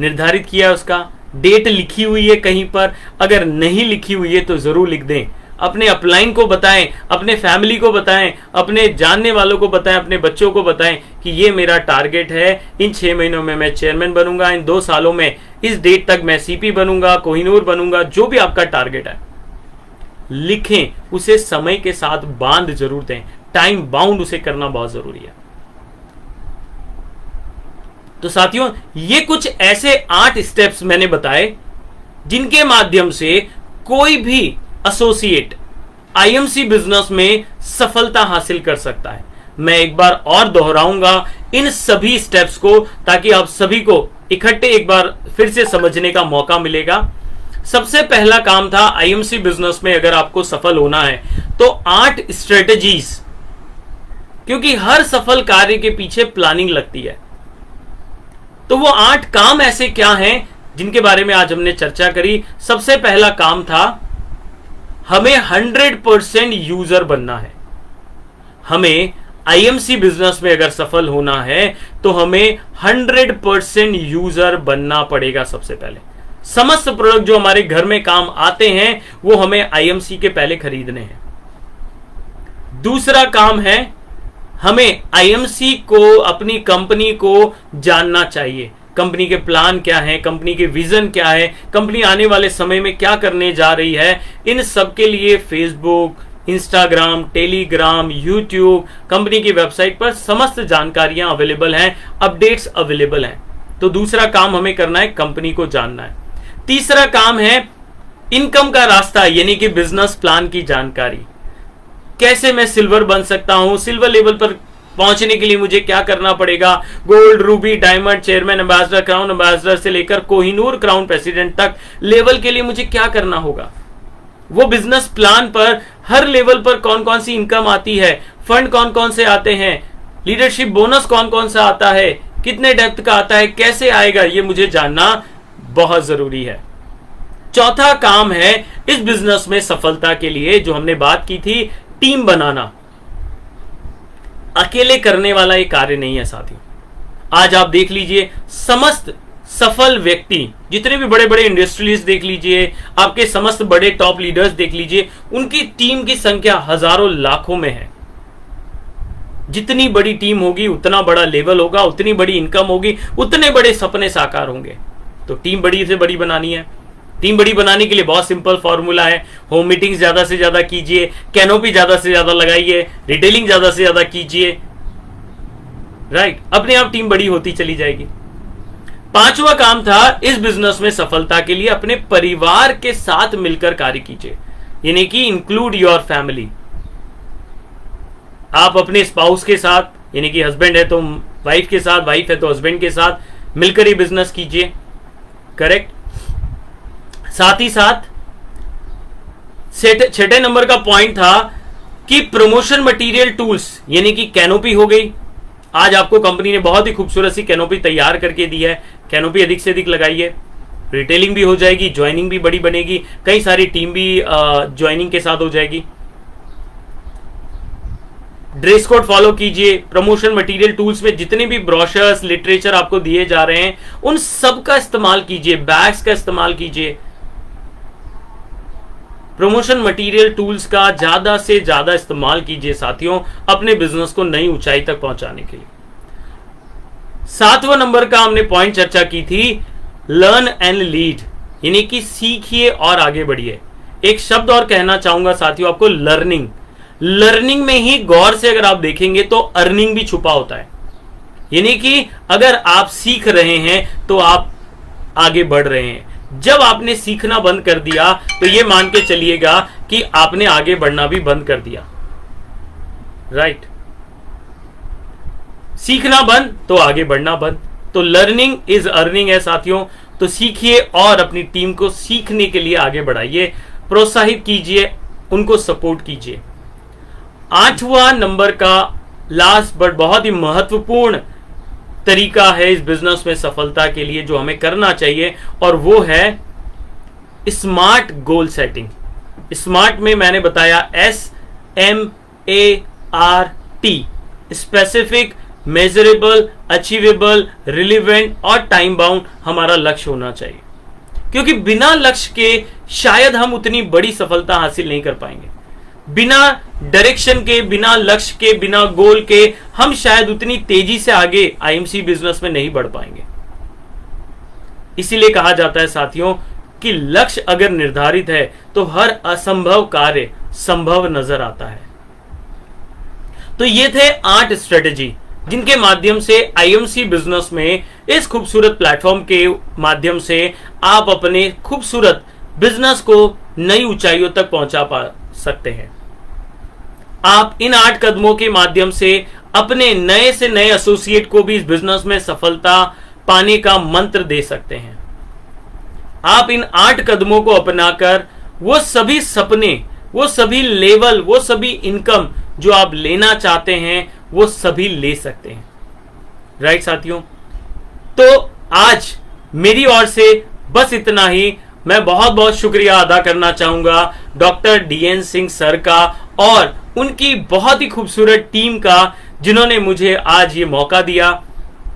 निर्धारित किया, उसका डेट लिखी हुई है कहीं पर? अगर नहीं लिखी हुई है तो जरूर लिख दें। अपने अपलाइन को बताएं, अपने फैमिली को बताएं, अपने जानने वालों को बताएं, अपने बच्चों को बताएं कि ये मेरा टारगेट है, इन 6 महीनों में मैं चेयरमैन बनूंगा, इन 2 सालों में इस डेट तक मैं सीपी बनूंगा, कोहिनूर बनूंगा। जो भी आपका टारगेट है लिखें, उसे समय के साथ बांध जरूर दें। टाइम बाउंड उसे करना बहुत जरूरी है। तो साथियों ये कुछ ऐसे 8 स्टेप्स मैंने बताए जिनके माध्यम से कोई भी एसोसिएट आईएमसी बिजनेस में सफलता हासिल कर सकता है। मैं एक बार और दोहराऊंगा इन सभी स्टेप्स को, ताकि आप सभी को इकट्ठे एक बार फिर से समझने का मौका मिलेगा। सबसे पहला काम था आईएमसी बिजनेस में अगर आपको सफल होना है तो 8 स्ट्रेटजीज, क्योंकि हर सफल कार्य के पीछे प्लानिंग लगती है। तो वो 8 काम ऐसे क्या हैं जिनके बारे में आज हमने चर्चा करी। सबसे पहला काम था हमें 100% यूजर बनना है। हमें आईएमसी बिजनेस में अगर सफल होना है तो हमें 100% यूजर बनना पड़ेगा। सबसे पहले समस्त प्रोडक्ट जो हमारे घर में काम आते हैं वो हमें आईएमसी के पहले खरीदने हैं। दूसरा काम है हमें आईएमसी को, अपनी कंपनी को जानना चाहिए। कंपनी के प्लान क्या है, कंपनी के विजन क्या है, कंपनी आने वाले समय में क्या करने जा रही है। इन सब के लिए Facebook, Instagram, Telegram, YouTube, company की वेबसाइट पर समस्त जानकारियां अवेलेबल हैं, अपडेट्स अवेलेबल हैं। तो दूसरा काम हमें करना है, कंपनी को जानना है। तीसरा काम है इनकम का रास्ता, यानी कि बिजनेस प्लान की जानकारी। कैसे मैं सिल्वर बन सकता हूं, सिल्वर लेवल पर पहुंचने के लिए मुझे क्या करना पड़ेगा, gold, Ruby, diamond, chairman, ambassador, crown ambassador से लेकर कोहिनूर क्राउन प्रेसिडेंट तक लेवल के लिए मुझे क्या करना होगा। वो बिजनेस प्लान पर हर लेवल पर कौन कौन सी इनकम आती है, फंड कौन कौन से आते हैं, लीडरशिप बोनस कौन कौन सा आता है, कितने डेप्थ का आता है, कैसे आएगा, ये मुझे जानना बहुत जरूरी है। चौथा काम है इस बिजनेस में सफलता के लिए जो हमने बात की थी, टीम बनाना। अकेले करने वाला ये कार्य नहीं है साथियों। आज आप देख लीजिए समस्त सफल व्यक्ति, जितने भी बड़े बड़े इंडस्ट्रियलिस्ट देख लीजिए, आपके समस्त बड़े टॉप लीडर्स देख लीजिए, उनकी टीम की संख्या हजारों लाखों में है। जितनी बड़ी टीम होगी उतना बड़ा लेवल होगा, उतनी बड़ी इनकम होगी, उतने बड़े सपने साकार होंगे। तो टीम बड़ी से बड़ी बनानी है। टीम बड़ी बनाने के लिए बहुत सिंपल फॉर्मूला है। होम मीटिंग्स ज्यादा से ज्यादा कीजिए, कैनोपी ज्यादा से ज्यादा लगाइए, रिटेलिंग ज्यादा से ज्यादा कीजिए, राइट, अपने आप टीम बड़ी होती चली जाएगी। पांचवा काम था इस बिजनेस में सफलता के लिए अपने परिवार के साथ मिलकर कार्य कीजिए, यानी कि इंक्लूड योर फैमिली। आप अपने स्पाउस के साथ, यानी कि हस्बैंड है तो वाइफ के साथ, वाइफ है तो हस्बैंड के साथ मिलकर ही बिजनेस कीजिए, करेक्ट। साथ ही साथ छठे नंबर का पॉइंट था कि प्रमोशन मटेरियल टूल्स, यानी कि कैनोपी हो गई। आज आपको कंपनी ने बहुत ही खूबसूरत सी कैनोपी तैयार करके दी है, कैनोपी अधिक से अधिक लगाइए, रिटेलिंग भी हो जाएगी, ज्वाइनिंग भी बड़ी बनेगी, कई सारी टीम भी ज्वाइनिंग के साथ हो जाएगी। ड्रेस कोड फॉलो कीजिए। प्रमोशन मटेरियल टूल्स में जितने भी ब्रोशर्स, लिटरेचर आपको दिए जा रहे हैं उन सब का इस्तेमाल कीजिए, बैग्स का इस्तेमाल कीजिए। प्रमोशन मटेरियल टूल्स का ज्यादा से ज्यादा इस्तेमाल कीजिए साथियों, अपने बिजनेस को नई ऊंचाई तक पहुंचाने के लिए। सातवां नंबर का हमने पॉइंट चर्चा की थी, लर्न एंड लीड, यानी कि सीखिए और आगे बढ़िए। एक शब्द और कहना चाहूंगा साथियों आपको, लर्निंग। लर्निंग में ही गौर से अगर आप देखेंगे तो अर्निंग भी छुपा होता है, यानी कि अगर आप सीख रहे हैं तो आप आगे बढ़ रहे हैं। जब आपने सीखना बंद कर दिया तो यह मान के चलिएगा कि आपने आगे बढ़ना भी बंद कर दिया, राइट। सीखना बंद तो आगे बढ़ना बंद। तो लर्निंग इज अर्निंग है साथियों। तो सीखिए और अपनी टीम को सीखने के लिए आगे बढ़ाइए, प्रोत्साहित कीजिए, उनको सपोर्ट कीजिए। आठवां नंबर का लास्ट बट बहुत ही महत्वपूर्ण तरीका है इस बिजनेस में सफलता के लिए जो हमें करना चाहिए, और वो है स्मार्ट गोल सेटिंग। स्मार्ट में मैंने बताया SMART, specific, measurable, achievable, relevant और टाइम बाउंड हमारा लक्ष्य होना चाहिए, क्योंकि बिना लक्ष्य के शायद हम उतनी बड़ी सफलता हासिल नहीं कर पाएंगे। बिना डायरेक्शन के, बिना लक्ष्य के, बिना गोल के हम शायद उतनी तेजी से आगे आईएमसी बिजनेस में नहीं बढ़ पाएंगे। इसीलिए कहा जाता है साथियों कि लक्ष्य अगर निर्धारित है तो हर असंभव कार्य संभव नजर आता है। तो ये थे 8 स्ट्रेटेजी जिनके माध्यम से आईएमसी बिजनेस में इस खूबसूरत प्लेटफॉर्म के माध्यम से आप अपने खूबसूरत बिजनेस को नई ऊंचाइयों तक पहुंचा पा सकते हैं। आप इन 8 कदमों के माध्यम से अपने नए से नए एसोसिएट को भी इस बिजनेस में सफलता पाने का मंत्र दे सकते हैं। आप इन 8 कदमों को अपनाकर वो सभी सपने, वो सभी लेवल, वो सभी इनकम जो आप लेना चाहते हैं वो सभी ले सकते हैं, राइट साथियों। तो आज मेरी ओर से बस इतना ही। मैं बहुत बहुत शुक्रिया अदा करना चाहूंगा डॉक्टर DN सिंह सर का और उनकी बहुत ही खूबसूरत टीम का, जिन्होंने मुझे आज ये मौका दिया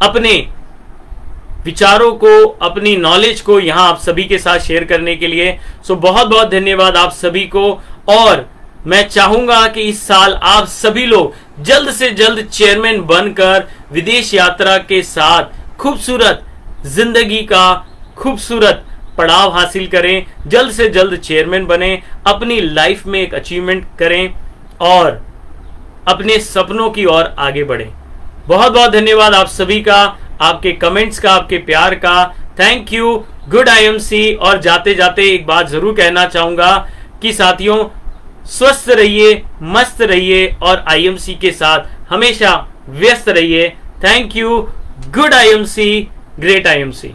अपने विचारों को, अपनी नॉलेज को यहां आप सभी के साथ शेयर करने के लिए। सो बहुत बहुत धन्यवाद आप सभी को। और मैं चाहूंगा कि इस साल आप सभी लोग जल्द से जल्द चेयरमैन बनकर विदेश यात्रा के साथ खूबसूरत जिंदगी का खूबसूरत पड़ाव हासिल करें, जल्द से जल्द चेयरमैन बने, अपनी लाइफ में एक अचीवमेंट करें और अपने सपनों की ओर आगे बढ़ें। बहुत बहुत धन्यवाद आप सभी का, आपके कमेंट्स का, आपके प्यार का। Thank you. Good IMC. और जाते जाते एक बात जरूर कहना चाहूंगा कि साथियों स्वस्थ रहिए, मस्त रहिए और आईएमसी के साथ हमेशा व्यस्त रहिए। Thank you. Good IMC, great IMC.